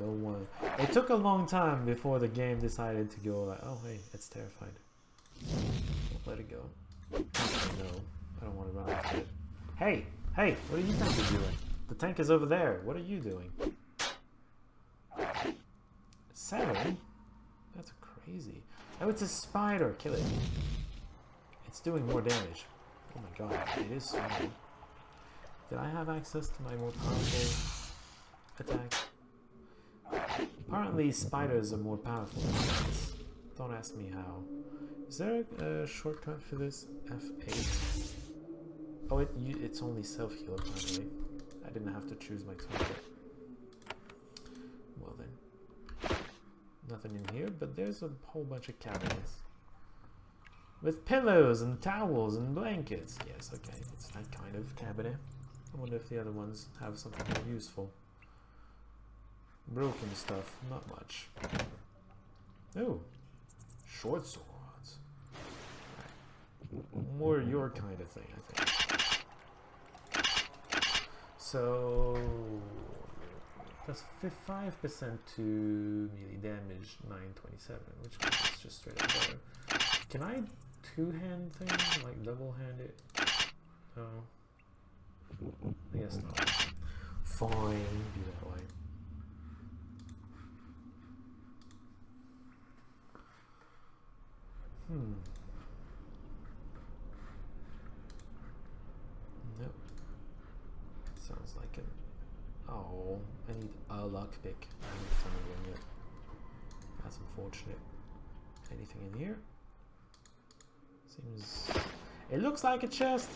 No one. It took a long time before the game decided to go like, oh hey, it's terrified. Don't let it go. No, I don't want to run after it. Hey! Hey! What do you think you're doing? The tank is over there. What are you doing? 7? That's crazy. Oh, it's a spider. Kill it. It's doing more damage. Oh my god. It is small. Did I have access to my more powerful attack? Apparently spiders are more powerful than rats. Don't ask me how. Is there a shortcut for this? F8. Oh, it's only self-heal apparently. I didn't have to choose my target. Well then. Nothing in here, but there's a whole bunch of cabinets. With pillows and towels and blankets. Yes, okay, it's that kind of cabinet. I wonder if the other ones have something more useful. Broken stuff, not much. Oh, short swords. Right. More your kind of thing, I think. So, plus 5% to melee damage, 927, which is just straight up better. Can I two-hand thing, like double-hand it? No. I guess not. Fine, do that way. Nope. Sounds like an... Oh, I need a lockpick. I haven't found one yet. That's unfortunate. Anything in here? Seems... It looks like a chest.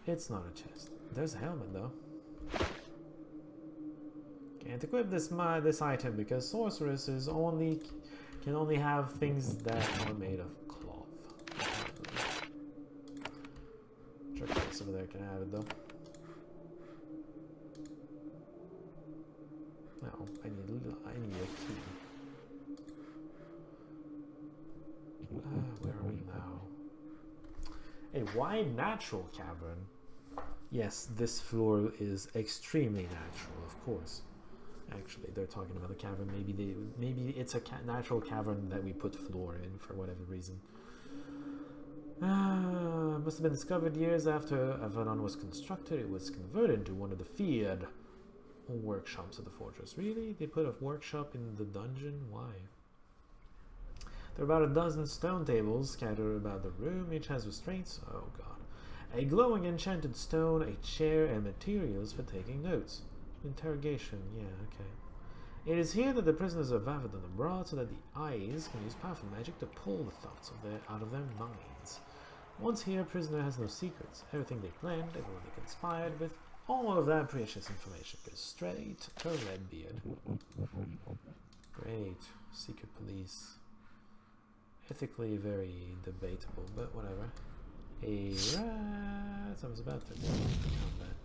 It's not a chest. There's a helmet though. Can't equip this item because sorceresses can only have things that are made of cloth. Trick face over there can have it though. No, I need a key. Where are we now? A wide natural cavern. Yes, this floor is extremely natural, of course. Actually, they're talking about the cavern. Maybe it's a natural cavern that we put floor in for whatever reason. Must have been discovered years after Avadon was constructed. It was converted into one of the feared workshops of the fortress. Really? They put a workshop in the dungeon? Why? There are about a dozen stone tables scattered about the room. Each has restraints. Oh god. A glowing enchanted stone, a chair, and materials for taking notes. Interrogation. Yeah, okay. It is here that the prisoners of Avedon are brought so that the eyes can use powerful magic to pull the thoughts out of their minds. Once here, prisoner has no secrets. Everything they planned, everyone they conspired with, all of that precious information goes straight to Redbeard. Great. Secret police. Ethically very debatable, but whatever. A rat! I was about to do combat.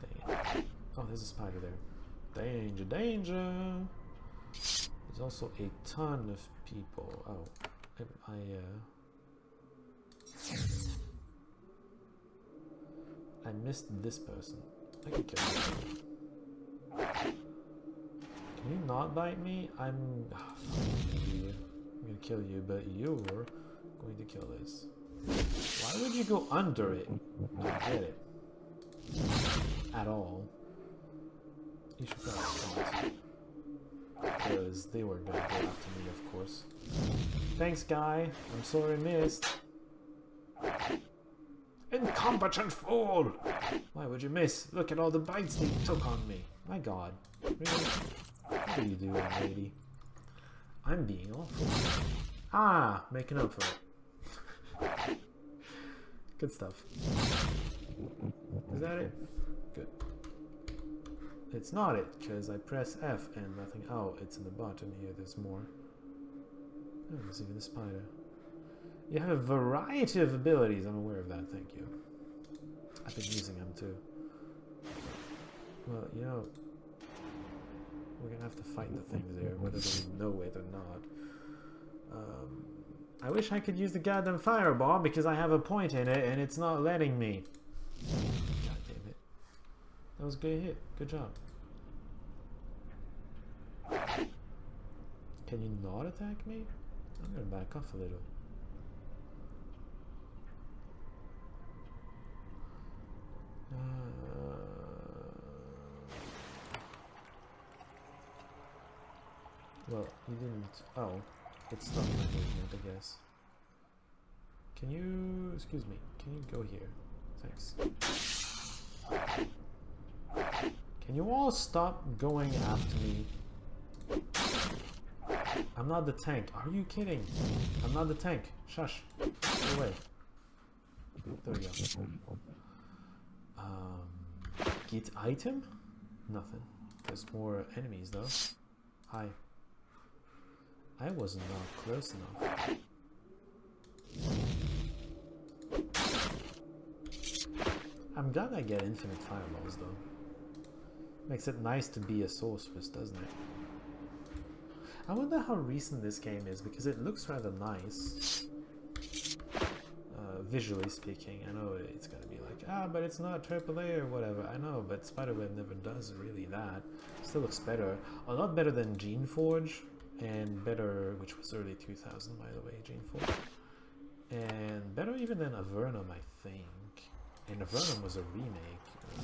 Dang it. Oh, there's a spider there. Danger, danger! There's also a ton of people. Oh, I missed this person. I could kill him. Can you not bite me? I'm gonna kill you, but you're going to kill this. Why would you go under it? I don't get it. At all. You should probably not. Because they were gonna go after me, of course. Thanks, guy. I'm sorry I missed. Incompetent fool! Why would you miss? Look at all the bites they took on me. My god. Really? What are you doing, lady? I'm being awful. Ah! Making up for it. Good stuff. Is that it? Good. It's not it, because I press F and nothing. Oh, it's in the bottom here. There's more. Oh, there's even a spider. You have a variety of abilities. I'm aware of that, thank you. I've been using them too. Well, you know, we're gonna have to fight the things there, whether they know it or not. I wish I could use the goddamn fireball because I have a point in it and it's not letting me. God damn it. That was a good hit. Good job. Can you not attack me? I'm gonna back off a little. Well, you didn't... Oh, it stopped my movement, I guess. Can you... Excuse me. Can you go here? Thanks. Can you all stop going after me? I'm not the tank. Are you kidding? I'm not the tank. Shush. Go away. There we go. Get item? Nothing. There's more enemies though. Hi. I was not close enough. I'm glad I get infinite fireballs though. Makes it nice to be a sorceress, doesn't it? I wonder how recent this game is because it looks rather nice. Visually speaking, I know it's gonna be like, ah, but it's not AAA or whatever. I know, but Spiderweb never does really that. Still looks better. A lot better than Geneforge, and better, which was early 2000 by the way, Geneforge. And better even than Avernum, I think. And Avernum was a remake, a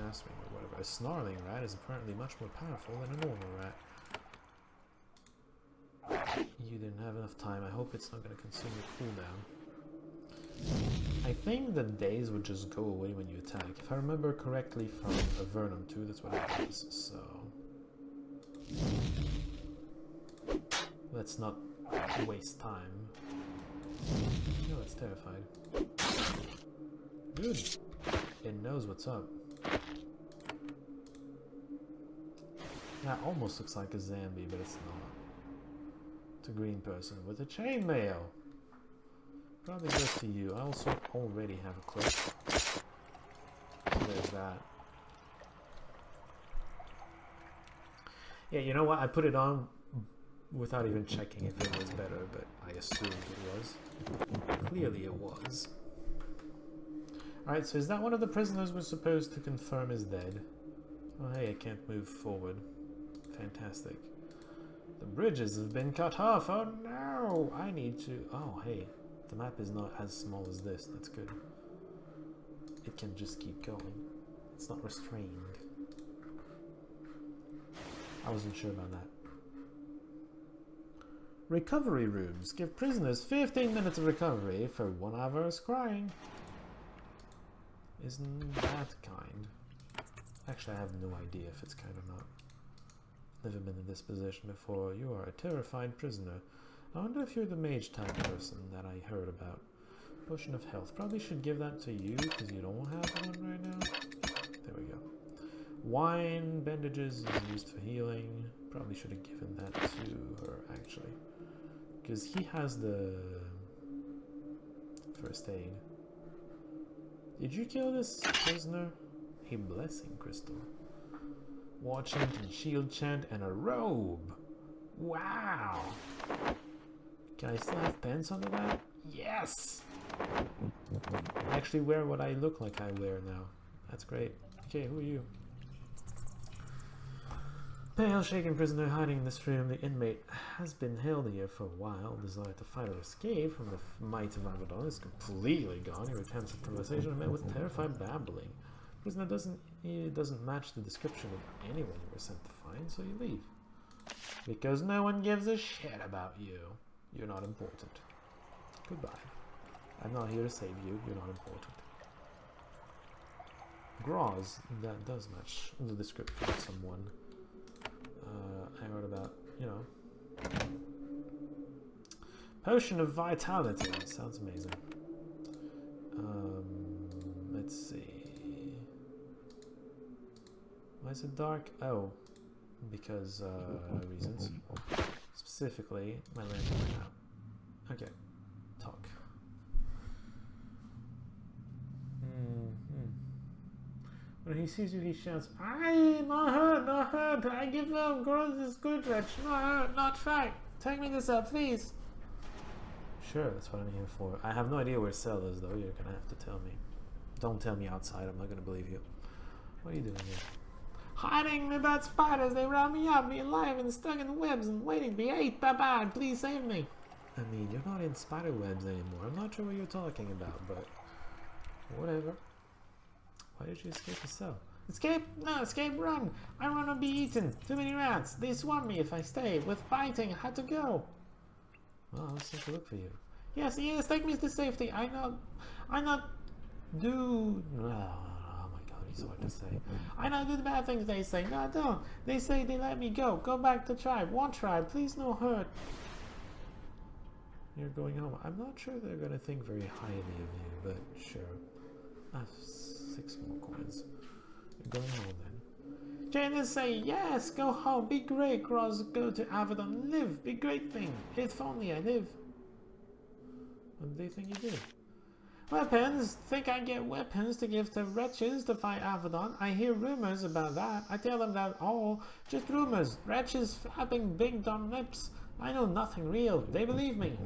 remastering or whatever. A snarling rat is apparently much more powerful than a normal rat. You didn't have enough time. I hope it's not going to consume your cooldown. I think the days would just go away when you attack. If I remember correctly from Avernum 2, that's what it does, so... Let's not waste time. No, it's terrified. Good. It knows what's up. That almost looks like a zombie, but it's not. It's a green person with a chainmail. Probably goes to you. I also already have a clip. So there's that. Yeah, you know what? I put it on without even checking if it was better, but I assumed it was. Clearly it was. Alright, so is that one of the prisoners we're supposed to confirm is dead? Oh hey, I can't move forward. Fantastic. The bridges have been cut off. Oh no! I need to... Oh hey, the map is not as small as this. That's good. It can just keep going. It's not restrained. I wasn't sure about that. Recovery rooms. Give prisoners 15 minutes of recovery for 1 hour of scrying. Isn't that kind? Actually, I have no idea if it's kind or not. Never been in this position before. You are a terrified prisoner. I wonder if you're the mage type person that I heard about. Potion of health. Probably should give that to you because you don't have one right now. There we go. Wine, bandages is used for healing. Probably should have given that to her actually. Because he has the first aid. Did you kill this prisoner? A blessing crystal. War chant and shield chant and a robe. Wow. Can I still have pants under that? Yes! I actually wear what I look like I wear now. That's great. Okay, who are you? Pale, shaken prisoner hiding in this room. The inmate has been held here for a while. Desire to fight or escape from the might of Avadon is completely gone. Your attempts at conversation are met with terrified babbling. Prisoner doesn't match the description of anyone you were sent to find, so you leave. Because no one gives a shit about you. You're not important. Goodbye. I'm not here to save you. You're not important. Groz, that does match the description of someone I heard about, you know. Potion of Vitality. Sounds amazing. Let's see. Why is it dark? Oh, because reasons. Specifically, my lantern went out. Okay, talk. When he sees you, he shouts, "Aye, not hurt, not hurt! I give up! Gross is good, Rich! Not hurt, not fact! Take me this up, please!" Sure, that's what I'm here for. I have no idea where Cell is, though. You're gonna have to tell me. Don't tell me outside, I'm not gonna believe you. What are you doing here? Hiding with that spiders, they round me up, me alive and stuck in webs and waiting to be ate. Bye-bye, please save me. I mean, you're not in spider webs anymore. I'm not sure what you're talking about, but whatever. Why did you escape the cell? Escape? No, escape, run! I don't want to be eaten. Too many rats. They swarm me if I stay. With biting, I had to go. Well, let's take a look for you. Yes, yes, take me to safety. I not do... Oh my god, it's hard to say. I not do the bad things they say. No, I don't. They say they let me go. Go back to tribe. One tribe. Please no hurt. You're going home. I'm not sure they're going to think very highly of you, but sure. I have 6 more coins. You're going home then. Janus say, yes, go home. Be great, Cross. Go to Avedon. Live. Be great thing. If only I live. What do they think you do? Weapons? Think I get weapons to give to wretches to fight Avedon? I hear rumors about that. I tell them that all just rumors. Wretches flapping big dumb lips. I know nothing real. They believe me.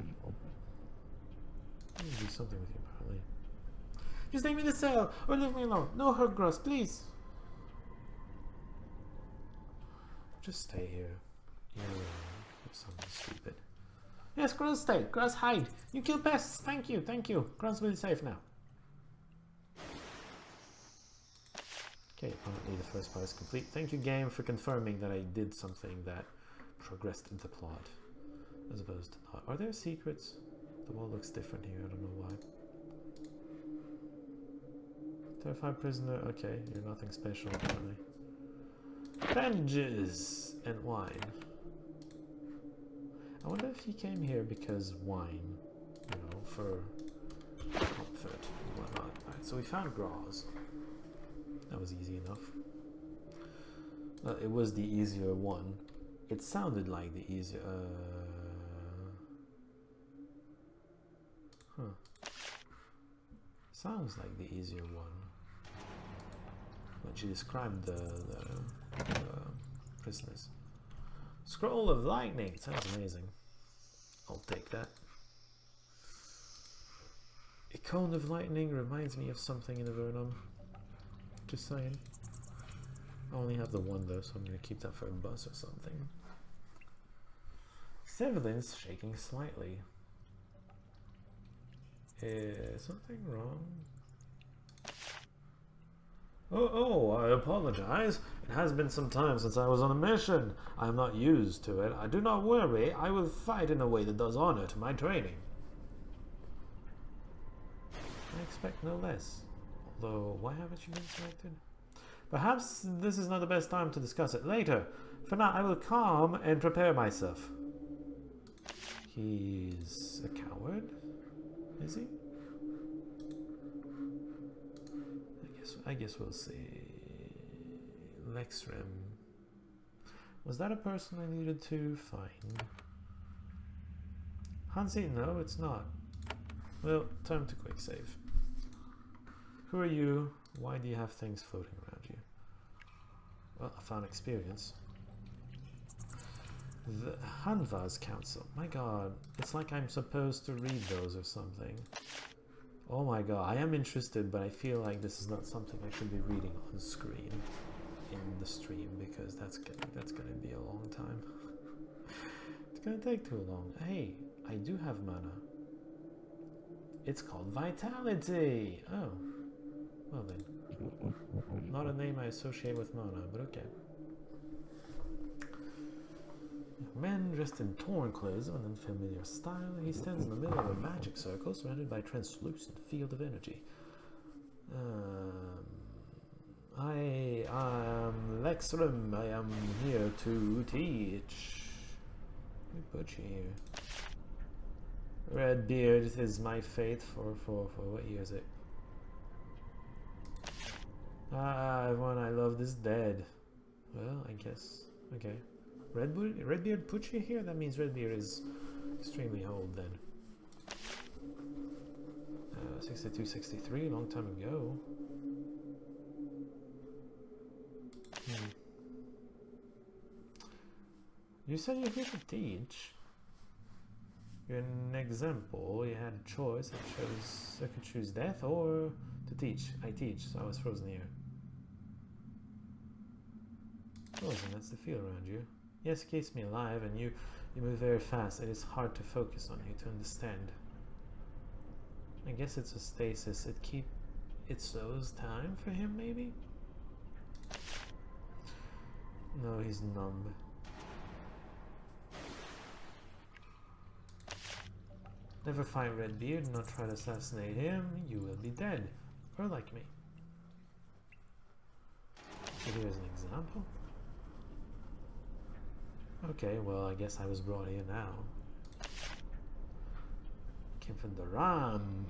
I need to do something with you, apparently. Just take me to cell or leave me alone. No hurt, Gross, please. Just stay here. You're something stupid. Yes, Gross, stay. Gross, hide. You kill pests. Thank you, thank you. Gross will be safe now. Okay, apparently the first part is complete. Thank you, game, for confirming that I did something that progressed into plot, as opposed to not. Are there secrets? The wall looks different here, I don't know why. Terrified prisoner, okay, you're nothing special apparently. Bandages! and wine. I wonder if he came here because wine, you know, for comfort and whatnot. Alright, so we found Graz. That was easy enough. It was the easier one. It sounded like the easier... Sounds like the easier one. When she described the prisoners. Scroll of Lightning! Sounds amazing. I'll take that. A cone of lightning reminds me of something in Avadon. Just saying. I only have the one though, so I'm gonna keep that for a bus or something. Sevelin's shaking slightly. Is something wrong? Oh, I apologize. It has been some time since I was on a mission. I am not used to it. Do not worry. I will fight in a way that does honor to my training. I expect no less. Although, why haven't you been selected? Perhaps this is not the best time to discuss it later. For now, I will calm and prepare myself. He's a coward? Is he? I guess we'll see. Lexrim. Was that a person I needed to find? Hansi, no, it's not. Well, time to quick save. Who are you? Why do you have things floating around you? Well, I found experience. The Hanva's Council. My god, it's like I'm supposed to read those or something. Oh my god, I am interested, but I feel like this is not something I should be reading on screen in the stream, because that's gonna be a long time. It's gonna take too long. Hey, I do have mana. It's called Vitality! Oh. Well then. Not a name I associate with mana, but okay. A man dressed in torn clothes of an unfamiliar style. He stands in the middle of a magic circle surrounded by a translucent field of energy. I am Lexrim. I am here to teach. Let me put you here. Redbeard is my fate for what year is it? Everyone I loved is dead. Well, I guess. Okay. Redbeard put you here? That means Redbeard is extremely old then. 62, 63, long time ago. You said you're here to teach. You're an example. You had a choice. I could choose death or to teach. I teach, so I was frozen here. Frozen, that's the feel around you. Yes, it keeps me alive, and you move very fast. It is hard to focus on you to understand. I guess it's a stasis. It slows time for him, maybe? No, he's numb. Never find Redbeard and not try to assassinate him. You will be dead. Or like me. So here's an example. Okay, well, I guess I was brought here now. Came from the Ram.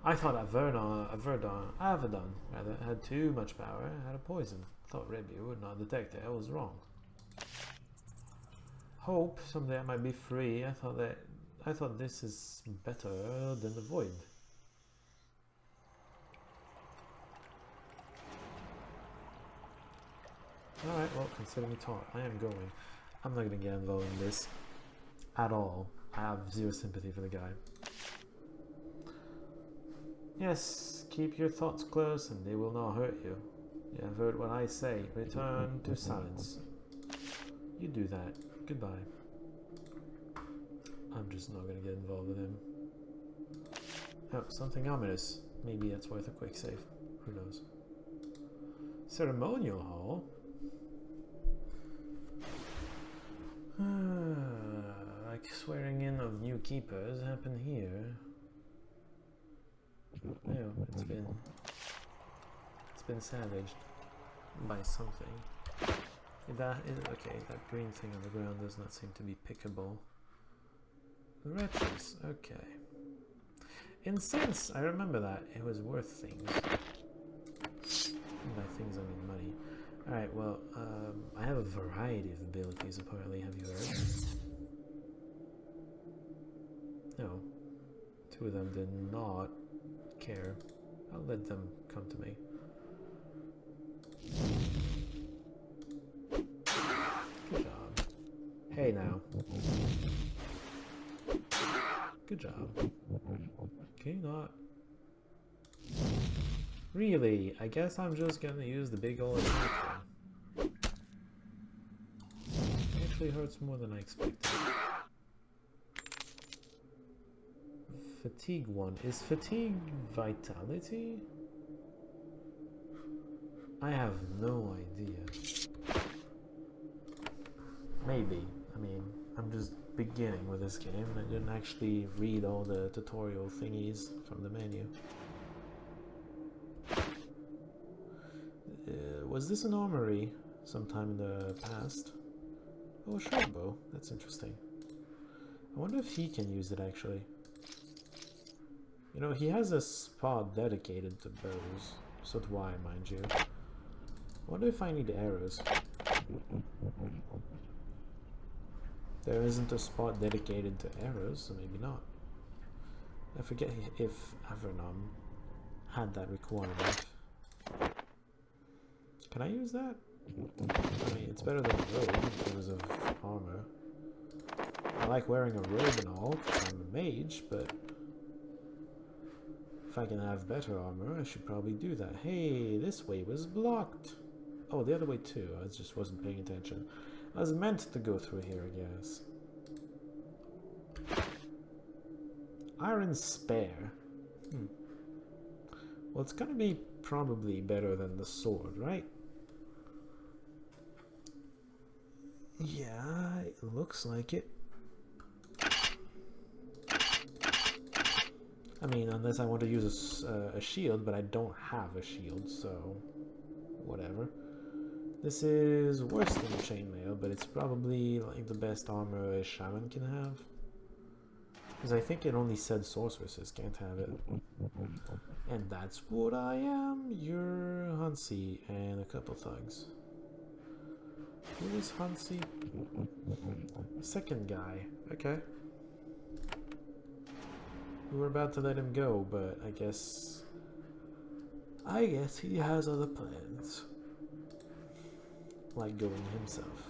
I thought Avedon rather had too much power. Had a poison. I thought Redbeard would not detect it. I was wrong. Hope someday I might be free. I thought this is better than the void. Alright, well, consider me taught. I am going. I'm not gonna get involved in this at all. I have zero sympathy for the guy. Yes, keep your thoughts close and they will not hurt you. You have heard what I say. Return to silence. You do that. Goodbye. I'm just not gonna get involved with him. Oh, something ominous. Maybe that's worth a quick save. Who knows? Ceremonial hall? Like swearing in of new keepers happen here. No, it's been savaged by something. That is okay. That green thing on the ground does not seem to be pickable. Wretches. Okay. In sense, I remember that it was worth things. By things, I mean money. Alright, well, I have a variety of abilities, apparently. Have you heard? No. Two of them did not care. I'll let them come to me. Good job. Hey now. Good job. Can you not? Really? I guess I'm just gonna use the big old attack then. It actually hurts more than I expected. Fatigue 1. Is fatigue vitality? I have no idea. Maybe. I mean, I'm just beginning with this game. I didn't actually read all the tutorial thingies from the menu. Was this an armory sometime in the past? Oh, a short bow. That's interesting. I wonder if he can use it actually. You know, he has a spot dedicated to bows. So do I, mind you. I wonder if I need arrows. There isn't a spot dedicated to arrows, so maybe not. I forget if Avadon had that requirement. Can I use that? I mean, it's better than a robe in terms of armor. I like wearing a robe and all, because I'm a mage, but if I can have better armor, I should probably do that. Hey, this way was blocked. Oh, the other way too. I just wasn't paying attention. I was meant to go through here, I guess. Iron spare. Well, it's gonna be probably better than the sword, right? Yeah, it looks like it. I mean, unless I want to use a shield, but I don't have a shield, so whatever. This is worse than chainmail, but it's probably like the best armor a shaman can have. Because I think it only said sorceresses can't have it. And that's what I am. You're Hansi and a couple thugs. Who is Hansi? Second guy. Okay. We were about to let him go, but I guess he has other plans. Like going himself.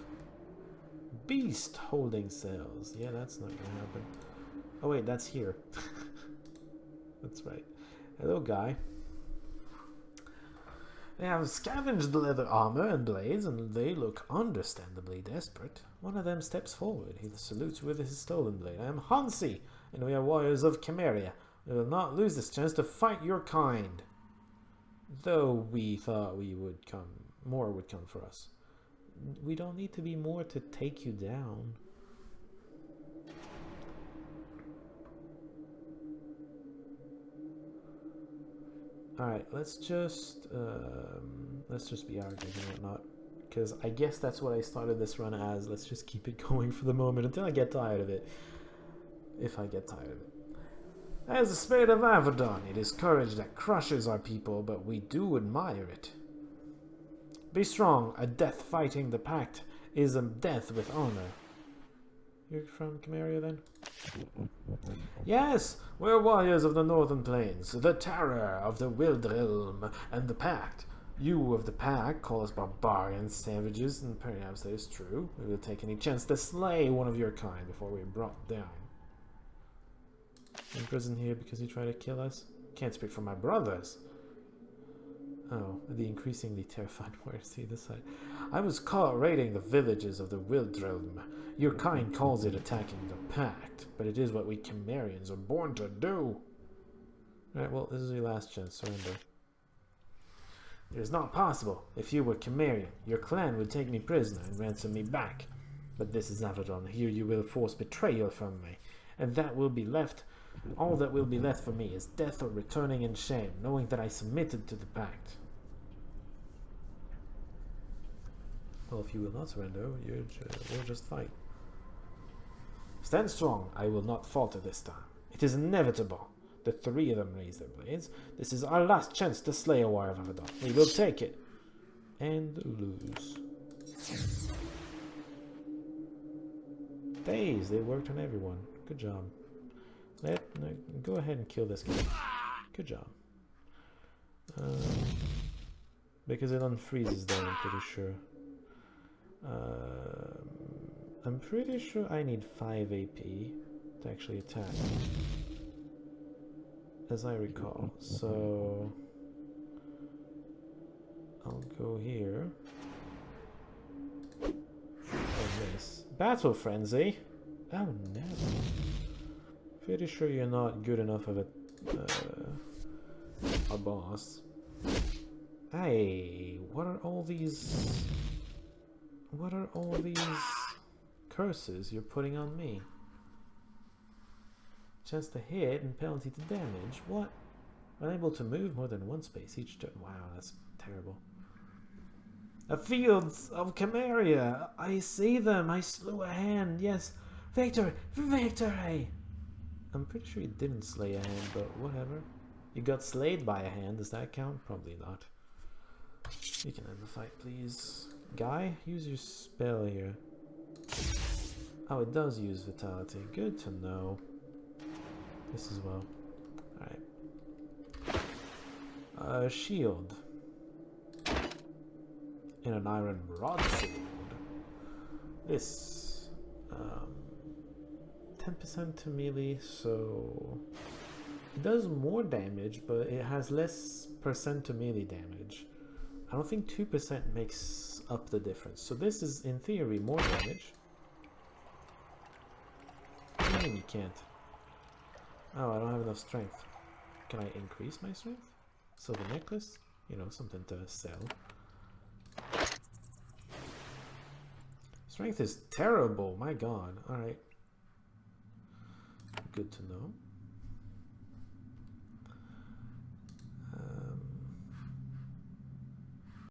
Beast holding cells. Yeah, that's not gonna happen. Oh wait, that's here. That's right. Hello, guy. They have scavenged leather armor and blades, and they look understandably desperate. One of them steps forward. He salutes with his stolen blade. I am Hansi, and we are warriors of Chimeria. We will not lose this chance to fight your kind. Though we thought more would come for us. We don't need to be more to take you down. Alright, let's just be arrogant and whatnot. Because I guess that's what I started this run as. Let's just keep it going for the moment until I get tired of it. If I get tired of it. As the spirit of Avadon, it is courage that crushes our people, but we do admire it. Be strong. A death fighting the pact is a death with honor. You're from Chimeria then? Yes, we're warriors of the Northern Plains, the terror of the Wildrealm and the Pact. You of the Pact call us barbarians, savages, and perhaps that is true. We will take any chance to slay one of your kind before we are brought down. In prison here because you try to kill us? Can't speak for my brothers. Oh, the increasingly terrified warriors see this side. I was caught raiding the villages of the Wildrealm. Your kind calls it attacking the Pact, but it is what we Chimerians are born to do. Alright, well, this is your last chance. Surrender. It is not possible. If you were Chimerian, your clan would take me prisoner and ransom me back. But this is Avadon. Here you will force betrayal from me, and that will be left. All that will be left for me is death or returning in shame, knowing that I submitted to the Pact. Well, if you will not surrender, we'll just fight. Stand strong. I will not falter this time. It is inevitable. The three of them raise their blades. This is our last chance to slay a warrior of Avadon. We will take it. And lose. Days, they worked on everyone. Good job. Go ahead and kill this guy. Good job. Because it unfreezes them, I'm pretty sure. I'm pretty sure I need 5 AP to actually attack. As I recall. So I'll go here. Oh, miss. Battle Frenzy? Oh no. Pretty sure you're not good enough of a boss. Hey, what are all these curses you're putting on me? Chance to hit and penalty to damage. What? Unable to move more than one space each turn. Wow, that's terrible. A field of Chimeria. I see them. I slew a hand. Yes. Victory! Victory! I'm pretty sure you didn't slay a hand, but whatever. You got slayed by a hand. Does that count? Probably not. You can end the fight, please. Guy, use your spell here. Oh, it does use Vitality. Good to know. This as well. Alright. Shield. And an iron broadsword. This. 10% to melee, so it does more damage, but it has less percent to melee damage. I don't think 2% makes up the difference. So this is, in theory, more damage. What do you mean you can't? Oh, I don't have enough strength. Can I increase my strength? Silver necklace? You know, something to sell. Strength is terrible, my god. Alright. Good to know.